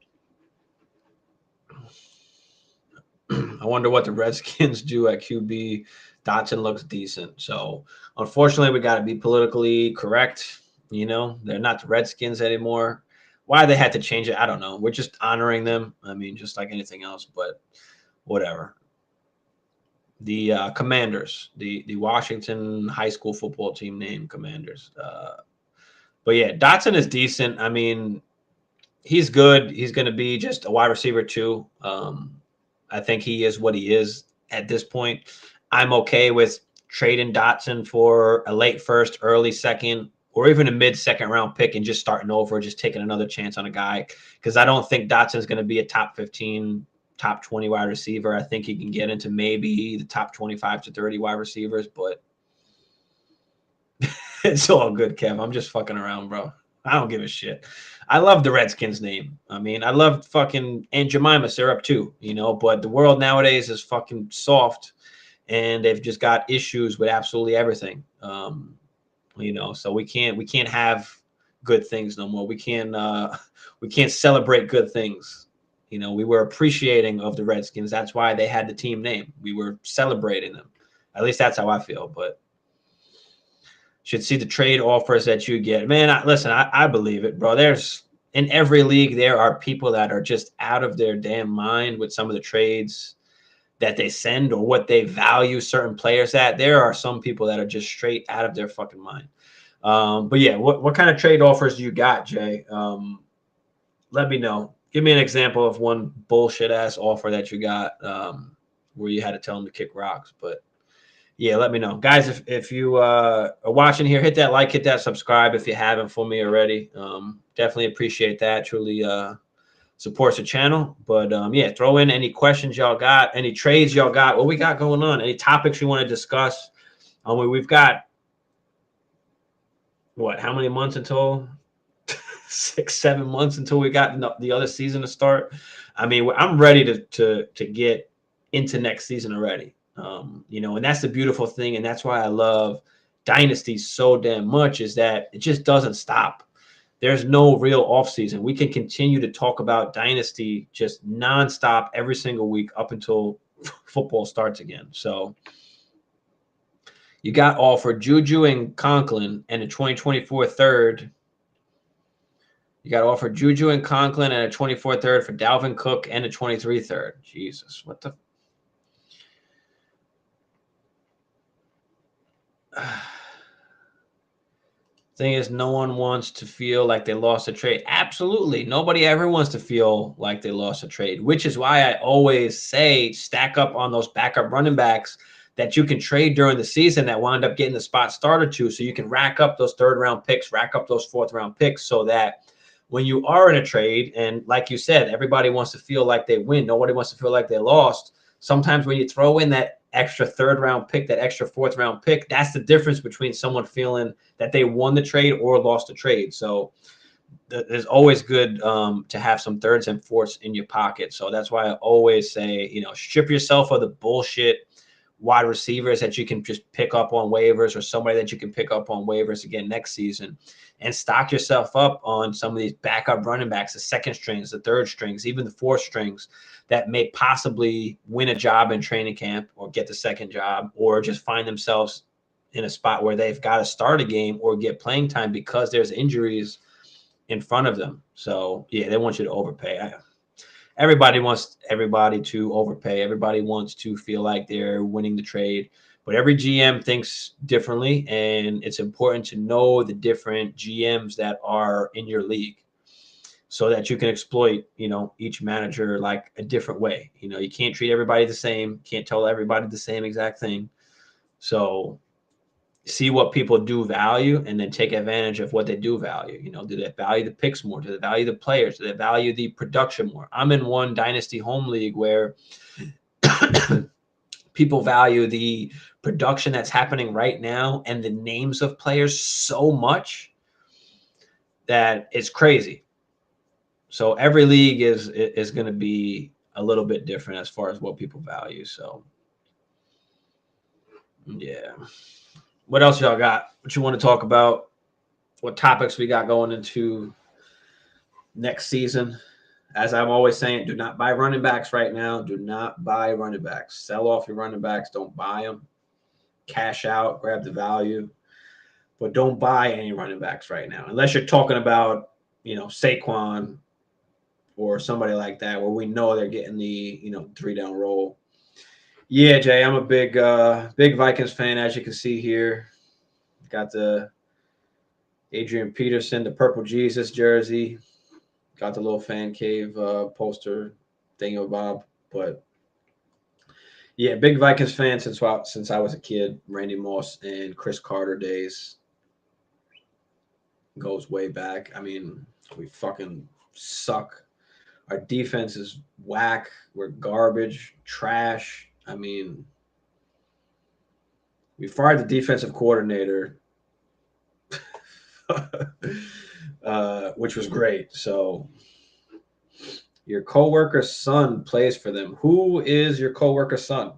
I wonder what the Redskins do at QB. Dotson looks decent. So, unfortunately, we got to be politically correct. They're not the Redskins anymore. Why they had to change it, I don't know. We're just honoring them. I mean, just like anything else, but whatever. The Commanders, the Washington high school football team named Commanders. But yeah, Dotson is decent. I mean, he's good. He's going to be just a wide receiver too. I think he is what he is at this point. I'm okay with trading Dotson for a late first, early second, or even a mid-second round pick and just starting over, just taking another chance on a guy. Because I don't think Dotson's going to be a top 15, top 20 wide receiver. I think he can get into maybe the top 25 to 30 wide receivers, but it's all good, Kev. I'm just fucking around, bro. I don't give a shit. I love the Redskins name. I mean, I love fucking Aunt Jemima syrup too, you know, but the world nowadays is fucking soft and they've just got issues with absolutely everything. You know, so we can't have good things no more. We can't celebrate good things. You know, we were appreciating of the Redskins. That's why they had the team name. We were celebrating them. At least that's how I feel, but should see the trade offers that you get. Man, listen, I believe it, bro. There's in every league, there are people that are just out of their damn mind with some of the trades that they send or what they value certain players at. There are some people that are just straight out of their fucking mind. But yeah, what kind of trade offers do you got, Jay? Let me know. Give me an example of one bullshit ass offer that you got where you had to tell them to kick rocks. But yeah, let me know. Guys, if you are watching here, hit that like, hit that subscribe if you haven't for me already. Definitely appreciate that. Truly supports the channel. But yeah, throw in any questions y'all got, any trades y'all got, what we got going on, any topics you want to discuss. We've got, what, how many months until 6-7 months until we got the other season to start? I mean, I'm ready to get into next season already. You know, and that's the beautiful thing, and that's why I love Dynasty so damn much, is that it just doesn't stop. There's no real off season. We can continue to talk about Dynasty just nonstop every single week up until football starts again. So you got offered Juju and Conklin and a 2024 third. You got offered Juju and Conklin and a 24 third for Dalvin Cook and a 23 third. Jesus, what the? Thing is, no one wants to feel like they lost a trade. Absolutely. Nobody ever wants to feel like they lost a trade, which is why I always say stack up on those backup running backs that you can trade during the season that wind up getting the spot starter to, so you can rack up those third-round picks, rack up those fourth-round picks, so that when you are in a trade, and like you said, everybody wants to feel like they win. Nobody wants to feel like they lost. Sometimes when you throw in that extra third-round pick, that extra fourth-round pick, that's the difference between someone feeling that they won the trade or lost the trade. So there's always good to have some thirds and fourths in your pocket. So that's why I always say, you know, strip yourself of the bullshit wide receivers that you can just pick up on waivers, or somebody that you can pick up on waivers again next season, and stock yourself up on some of these backup running backs, the second strings, the third strings, even the fourth strings that may possibly win a job in training camp or get the second job, or just find themselves in a spot where they've got to start a game or get playing time because there's injuries in front of them. So yeah, they want you to overpay. Everybody wants everybody to overpay. Everybody wants to feel like they're winning the trade, but every GM thinks differently, and it's important to know the different GMs that are in your league so that you can exploit, you know, each manager like a different way. You know, you can't treat everybody the same, can't tell everybody the same exact thing. So see what people do value and then take advantage of what they do value. You know, do they value the picks more? Do they value the players? Do they value the production more? I'm in one Dynasty home league where people value the production that's happening right now and the names of players so much that it's crazy. So every league is going to be a little bit different as far as what people value. So yeah. What else y'all got? What you want to talk about? What topics we got going into next season? As I'm always saying, do not buy running backs right now. Do not buy running backs. Sell off your running backs. Don't buy them. Cash out, grab the value. But don't buy any running backs right now. Unless you're talking about, you know, Saquon or somebody like that where we know they're getting the, you know, 3-down roll. Yeah, Jay, I'm a big Vikings fan, as you can see here. Got the Adrian Peterson, the Purple Jesus jersey. Got the little fan cave poster thingamabob. But yeah, big Vikings fan since I was a kid. Randy Moss and Chris Carter days. goes way back. I mean, we fucking suck. Our defense is whack. We're garbage, trash. I mean, we fired the defensive coordinator, which was great. So your coworker's son plays for them. Who is your coworker's son?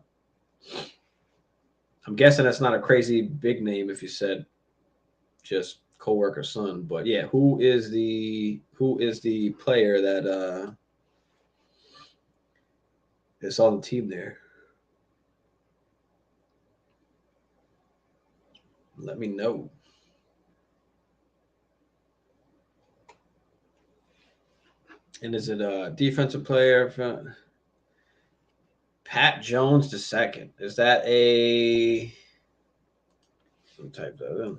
I'm guessing that's not a crazy big name if you said just coworker son, but yeah, who is the player that is on the team there? Let me know. And is it a defensive player? Pat Jones the second. Is that a? Let me type that in.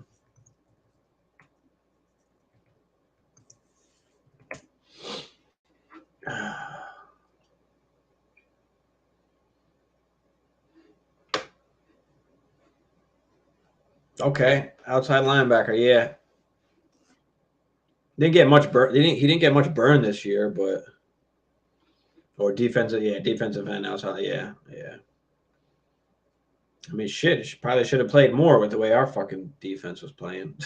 Okay, outside linebacker. Yeah, didn't get much burn. He didn't get much burn this year, but or defensive. Yeah, defensive end outside. Yeah, yeah. I mean, shit. Probably should have played more with the way our fucking defense was playing.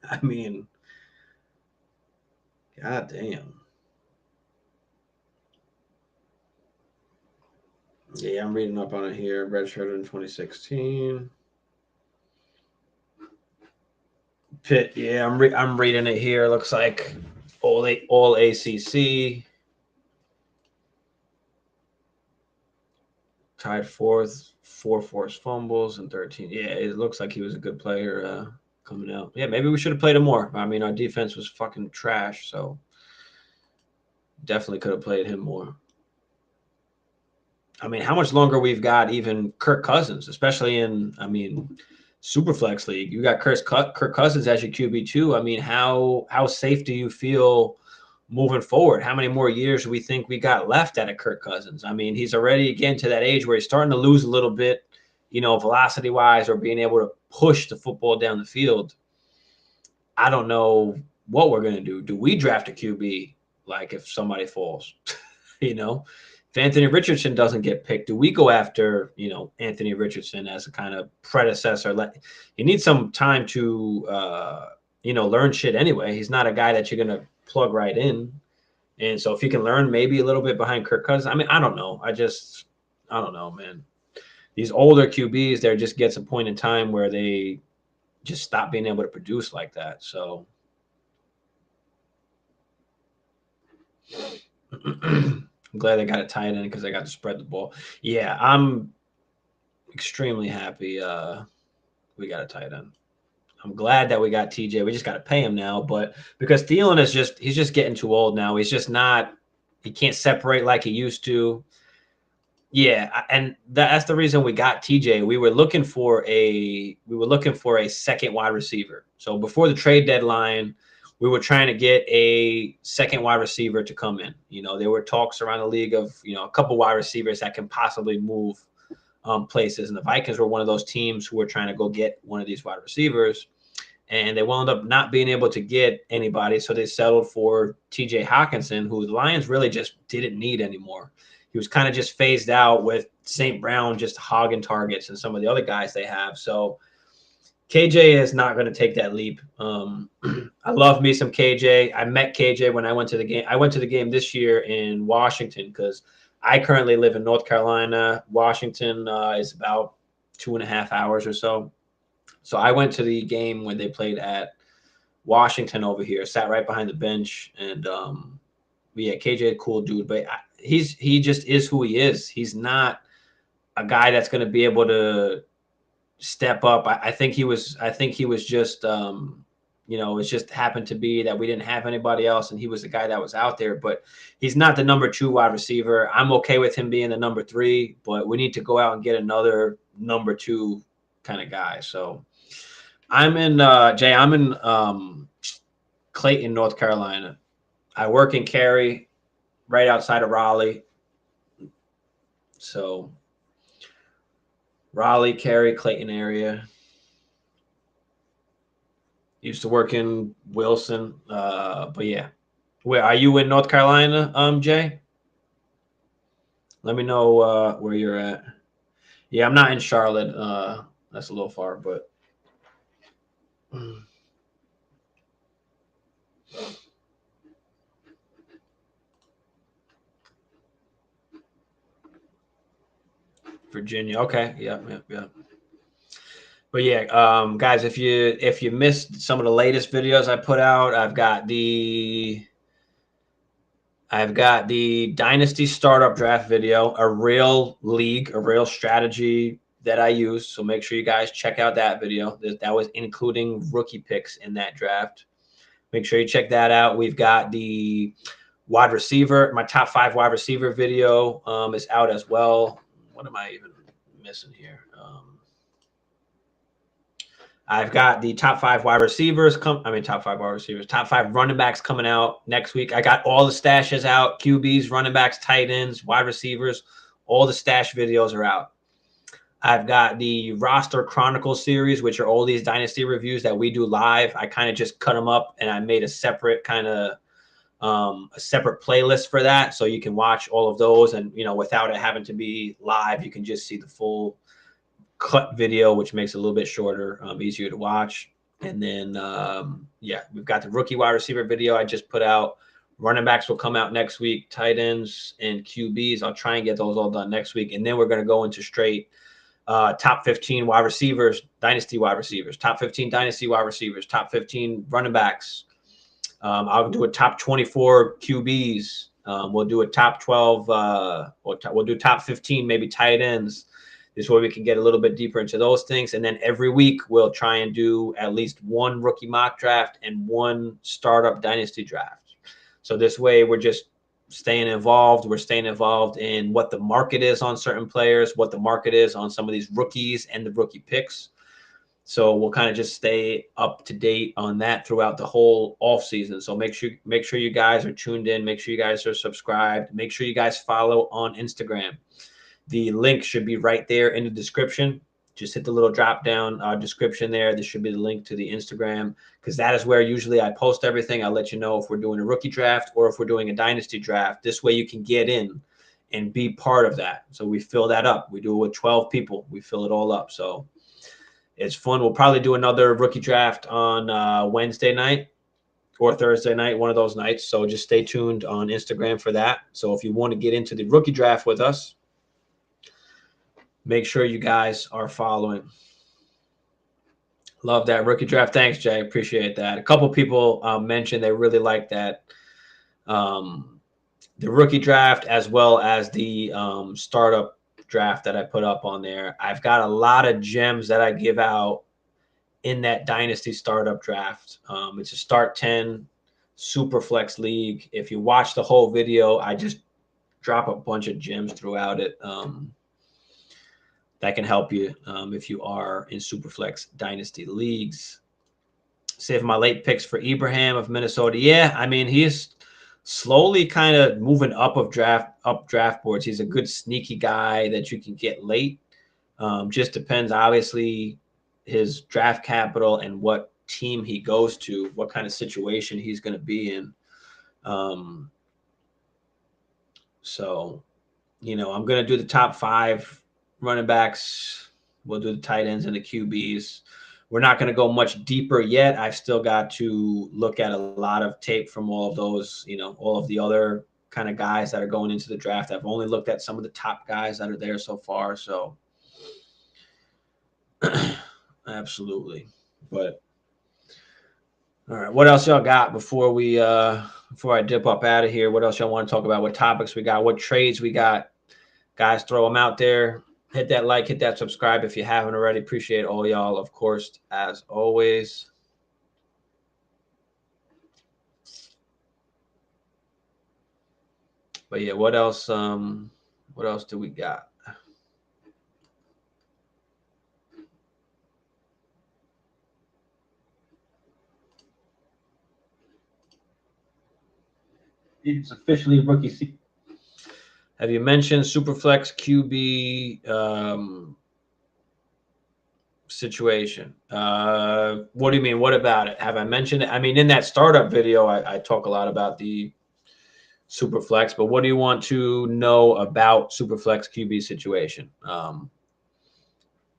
I mean, god damn. Yeah, I'm reading up on it here. Redshirted in 2016. Pitt. Yeah, I'm reading it here. Looks like all ACC. Tied fourth, 4 forced fumbles and 13. Yeah, it looks like he was a good player coming out. Yeah, maybe we should have played him more. I mean, our defense was fucking trash, so definitely could have played him more. I mean, how much longer we've got even Kirk Cousins, especially in, I mean, Superflex League. You got Kirk Cousins as your QB2. I mean, how safe do you feel moving forward? How many more years do we think we got left out of Kirk Cousins? I mean, he's already getting to that age where he's starting to lose a little bit, velocity wise, or being able to push the football down the field. I don't know what we're going to do. Do we draft a QB like if somebody falls? If Anthony Richardson doesn't get picked, do we go after, Anthony Richardson as a kind of predecessor? He needs some time to, learn shit anyway. He's not a guy that you're going to plug right in. And so if he can learn maybe a little bit behind Kirk Cousins, I mean, I don't know. I don't know, man. These older QBs, there just gets a point in time where they just stop being able to produce like that. So I'm glad they got it tied in because they got to spread the ball. Yeah, I'm extremely happy we got a tight end. I'm glad that we got TJ. We just got to pay him now, but because Thielen he's just getting too old now. He's just not. He can't separate like he used to. Yeah, and that's the reason we got TJ. We were looking for a second wide receiver. So before the trade deadline, we were trying to get a second wide receiver to come in. There were talks around the league of a couple wide receivers that can possibly move places, and the Vikings were one of those teams who were trying to go get one of these wide receivers, and they wound up not being able to get anybody, so they settled for TJ Hawkinson, who the Lions really just didn't need anymore. He was kind of just phased out with St. Brown just hogging targets and some of the other guys they have. So KJ is not going to take that leap. I love me some KJ. I met KJ when I went to the game. I went to the game this year in Washington because I currently live in North Carolina. Washington is about 2.5 hours or so. So I went to the game when they played at Washington over here, sat right behind the bench. And yeah, KJ, cool dude. But he just is who he is. He's not a guy that's going to be able to step up. I think he was just it just happened to be that we didn't have anybody else, and he was the guy that was out there. But he's not the number 2 wide receiver. I'm okay with him being the number 3, but we need to go out and get another number 2 kind of guy. So I'm in Clayton, North Carolina. I work in Cary, right outside of Raleigh. So Raleigh, Cary, Clayton area. Used to work in Wilson. But yeah. Where are you in North Carolina, Jay? Let me know where you're at. Yeah, I'm not in Charlotte. That's a little far, but Virginia. Okay. Yep, yep, yep. But yeah, guys, if you missed some of the latest videos I put out, I've got the Dynasty Startup Draft video, a real league, a real strategy that I use. So make sure you guys check out that video. That was including rookie picks in that draft. Make sure you check that out. We've got the wide receiver, my top 5 wide receiver video is out as well. What am I even missing here? I've got the top 5 wide receivers top 5 wide receivers, top 5 running backs coming out next week. I got all the stashes out, QBs, running backs, tight ends, wide receivers, all the stash videos are out. I've got the roster chronicle series, which are all these dynasty reviews that we do live. I kind of just cut them up and I made a separate a separate playlist for that. So you can watch all of those and, without it having to be live, you can just see the full cut video, which makes it a little bit shorter, easier to watch. And then, yeah, we've got the rookie wide receiver video I just put out. Running backs will come out next week. Tight ends and QBs, I'll try and get those all done next week. And then we're going to go into straight top 15 wide receivers, dynasty wide receivers, top 15 dynasty wide receivers, top 15 running backs. I'll do a top 24 QBs. We'll do a top 12, we'll do top 15, maybe tight ends. This way we can get a little bit deeper into those things. And then every week we'll try and do at least one rookie mock draft and one startup dynasty draft. So this way we're just staying involved. We're staying involved in what the market is on certain players, what the market is on some of these rookies and the rookie picks. So we'll kind of just stay up to date on that throughout the whole off season. So make sure you guys are tuned in. Make sure you guys are subscribed. Make sure you guys follow on Instagram. The link should be right there in the description. Just hit the little drop down description there. This should be the link to the Instagram, because that is where usually I post everything. I'll let you know if we're doing a rookie draft or if we're doing a dynasty draft. This way you can get in and be part of that. So we fill that up. We do it with 12 people. We fill it all up. So it's fun. We'll probably do another rookie draft on Wednesday night or Thursday night, one of those nights. So just stay tuned on Instagram for that. So if you want to get into the rookie draft with us, make sure you guys are following. Love that rookie draft. Thanks, Jay. Appreciate that. A couple people mentioned they really like that, the rookie draft as well as the startup draft that I put up on there. I've got a lot of gems that I give out in that dynasty startup draft. It's a start 10 super flex league. If you watch the whole video, I just drop a bunch of gems throughout it. That can help you if you are in Superflex Dynasty leagues. Save my late picks for Ibrahim of Minnesota. Yeah, I mean, he's slowly kind of moving up draft boards. He's a good sneaky guy that you can get late. Just depends, obviously, his draft capital and what team he goes to, what kind of situation he's going to be in. So, I'm going to do the top 5 running backs. We'll do the tight ends and the QBs. We're not going to go much deeper yet. I've still got to look at a lot of tape from all of those, all of the other kind of guys that are going into the draft. I've only looked at some of the top guys that are there so far. So absolutely. But all right, what else y'all got before I dip up out of here? What else y'all want to talk about? What topics we got? What trades we got? Guys, throw them out there. Hit that like, hit that subscribe if you haven't already. Appreciate all y'all, of course, as always. But yeah, what else do we got? It's officially rookie season. Have you mentioned Superflex QB situation. What do you mean? What about it? Have I mentioned it? I mean, in that startup video, I talk a lot about the Superflex, but what do you want to know about Superflex QB situation?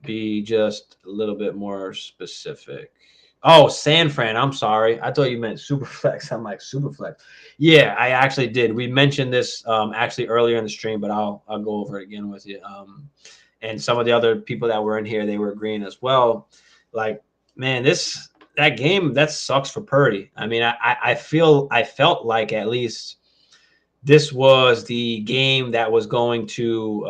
Be just a little bit more specific. Oh, San Fran. I'm sorry. I thought you meant Superflex. I'm like Superflex. Yeah, I actually did. We mentioned this actually earlier in the stream, but I'll go over it again with you. And some of the other people that were in here, they were agreeing as well. Like, man, that game that sucks for Purdy. I mean, I felt like at least this was the game that was going to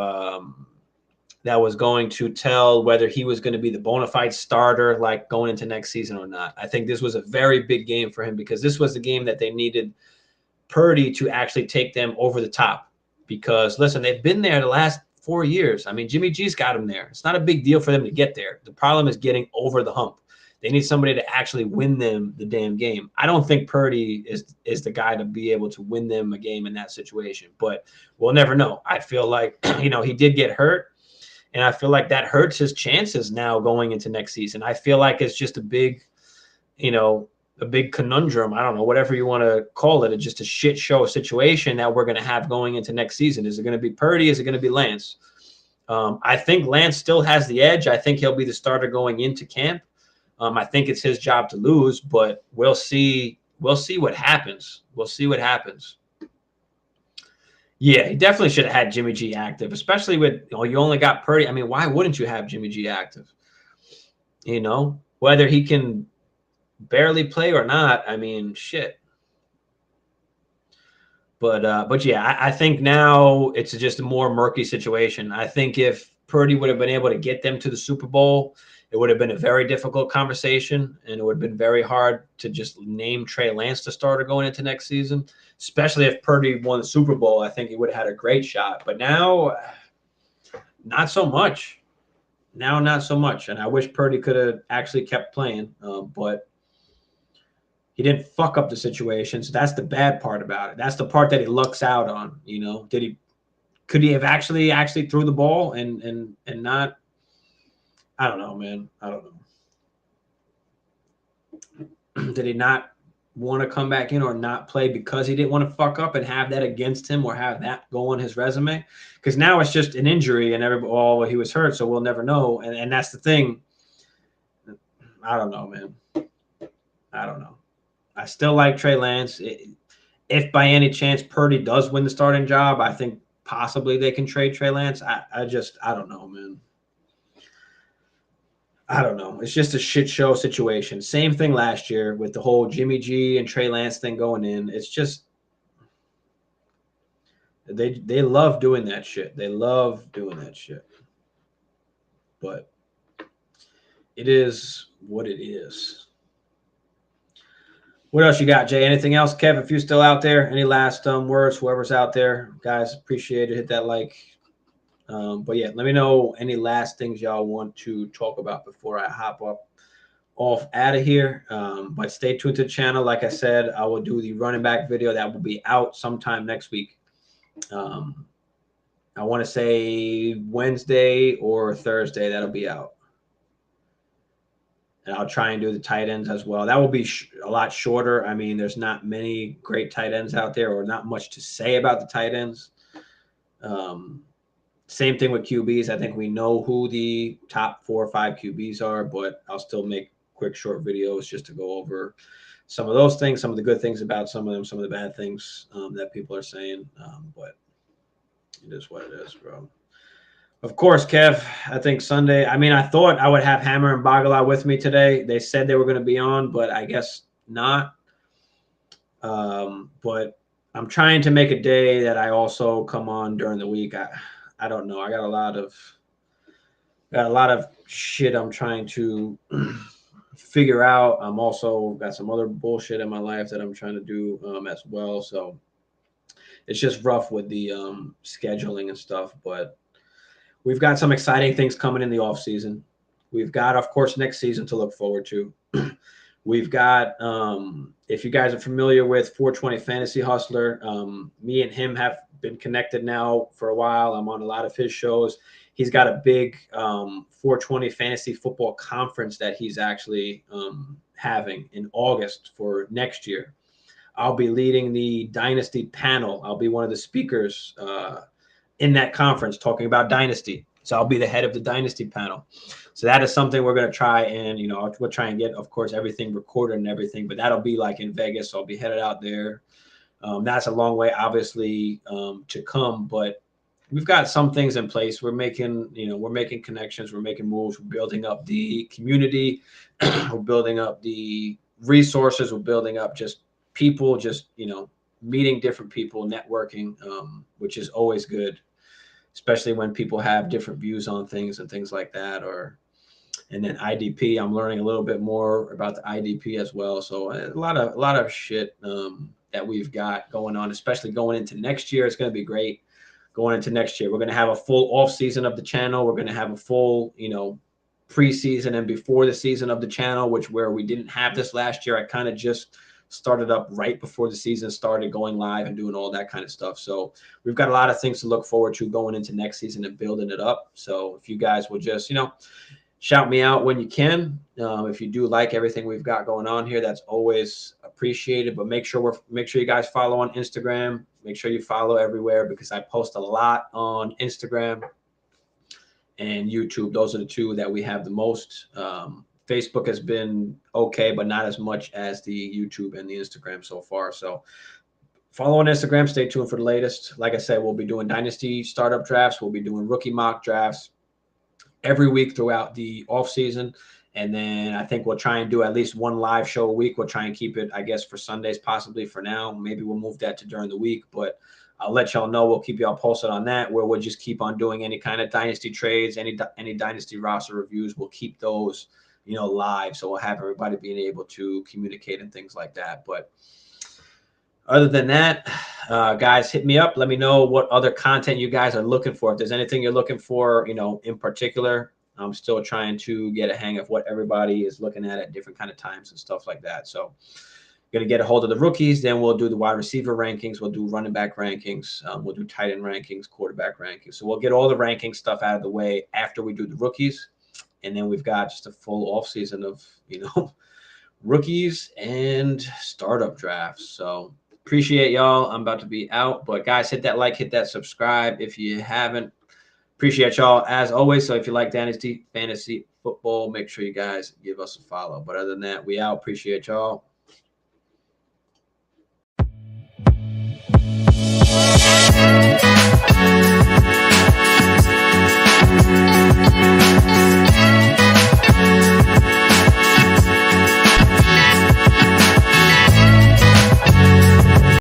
tell whether he was going to be the bona fide starter, like going into next season or not. I think this was a very big game for him because this was the game that they needed Purdy to actually take them over the top. Because listen, they've been there the last 4 years. I mean, Jimmy G's got him there. It's not a big deal for them to get there. The problem is getting over the hump. They need somebody to actually win them the damn game. I don't think Purdy is the guy to be able to win them a game in that situation, but we'll never know. I feel like, he did get hurt, and I feel like that hurts his chances now going into next season. I feel like it's just a big conundrum. I don't know, whatever you want to call it. It's just a shit show situation that we're going to have going into next season. Is it going to be Purdy? Is it going to be Lance? I think Lance still has the edge. I think he'll be the starter going into camp. I think it's his job to lose, but we'll see. We'll see what happens. We'll see what happens. Yeah, he definitely should have had Jimmy G active, especially with you only got Purdy. I mean, why wouldn't you have Jimmy G active? Whether he can barely play or not, I mean, shit. But yeah, I think now it's just a more murky situation. I think if Purdy would have been able to get them to the Super Bowl, it would have been a very difficult conversation, and it would have been very hard to just name Trey Lance the starter going into next season, especially if Purdy won the Super Bowl. I think he would have had a great shot. But now, not so much. Now, not so much. And I wish Purdy could have actually kept playing, but he didn't fuck up the situation. So that's the bad part about it. That's the part that he lucks out on. Could he have actually threw the ball and not? I don't know, man. I don't know. Did he not want to come back in or not play because he didn't want to fuck up and have that against him or have that go on his resume? Because now it's just an injury and everybody, he was hurt, so we'll never know. And that's the thing. I don't know, man. I don't know. I still like Trey Lance. If by any chance Purdy does win the starting job, I think possibly they can trade Trey Lance. I don't know, man. I don't know. It's just a shit show situation. Same thing last year with the whole Jimmy G and Trey Lance thing going in. It's just they love doing that shit. They love doing that shit. But it is what it is. What else you got, Jay? Anything else? Kev, if you're still out there, any last words, whoever's out there, guys, appreciate it. Hit that like. But yeah, let me know any last things y'all want to talk about before I hop off out of here. But stay tuned to the channel. Like I said, I will do the running back video that will be out sometime next week. I want to say Wednesday or Thursday that'll be out. And I'll try and do the tight ends as well. That will be a lot shorter. I mean, there's not many great tight ends out there or not much to say about the tight ends. Same thing with QBs. I think we know who the top 4 or 5 QBs are, but I'll still make quick, short videos just to go over some of those things, some of the good things about some of them, some of the bad things that people are saying. But it is what it is, bro. Of course, Kev, I think Sunday. I mean, I thought I would have Hammer and Bagala with me today. They said they were going to be on, but I guess not. But I'm trying to make a day that I also come on during the week. I don't know. I got a lot of shit I'm trying to figure out. I'm also got some other bullshit in my life that I'm trying to do as well. So it's just rough with the scheduling and stuff. But we've got some exciting things coming in the off season. We've got, of course, next season to look forward to. We've got, if you guys are familiar with 420 Fantasy Hustler, me and him have been connected now for a while. I'm on a lot of his shows. he's got a big 420 fantasy football conference that he's actually having in August for next year. I'll be leading the Dynasty panel. I'll be one of the speakers in that conference talking about Dynasty. So I'll be the head of the Dynasty panel. So that is something we're going to try and, we'll try and get, of course, everything recorded and everything, but that'll be like in Vegas. So I'll be headed out there. That's a long way, obviously, to come, but we've got some things in place. We're making, we're making connections. We're making moves. We're building up the community. We're building up the resources. We're building up just people, just, meeting different people, networking, which is always good, especially when people have different views on things and things like that. And then IDP, I'm learning a little bit more about the IDP as well. So a lot of shit that we've got going on, especially going into next year. It's going to be great going into next year. We're going to have a full off season of the channel. We're going to have a full, preseason and before the season of the channel, where we didn't have this last year. I kind of just started up right before the season started, going live and doing all that kind of stuff. So we've got a lot of things to look forward to going into next season and building it up. So if you guys will just, shout me out when you can. If you do like everything we've got going on here, that's always appreciated. But make sure you guys follow on Instagram. Make sure you follow everywhere, because I post a lot on Instagram and YouTube. Those are the two that we have the most. Facebook has been okay, but not as much as the YouTube and the Instagram so far. So follow on Instagram. Stay tuned for the latest. Like I said, we'll be doing Dynasty startup drafts. We'll be doing rookie mock drafts every week throughout the off season. And then I think we'll try and do at least one live show a week. We'll try and keep it, I guess, for Sundays, possibly for now. Maybe we'll move that to during the week, but I'll let y'all know. We'll keep y'all posted on that, where we'll just keep on doing any kind of Dynasty trades, any Dynasty roster reviews. We'll keep those, live. So we'll have everybody being able to communicate and things like that. But other than that, guys, hit me up. Let me know what other content you guys are looking for. If there's anything you're looking for, in particular, I'm still trying to get a hang of what everybody is looking at different kind of times and stuff like that. So going to get a hold of the rookies. Then we'll do the wide receiver rankings. We'll do running back rankings. We'll do tight end rankings, quarterback rankings. So we'll get all the ranking stuff out of the way after we do the rookies. And then we've got just a full off season of, rookies and startup drafts. So appreciate y'all. I'm about to be out, but guys, hit that like, hit that subscribe if you haven't. Appreciate y'all as always. So if you like Dynasty Fantasy Football, make sure you guys give us a follow. But other than that, we out. Appreciate y'all.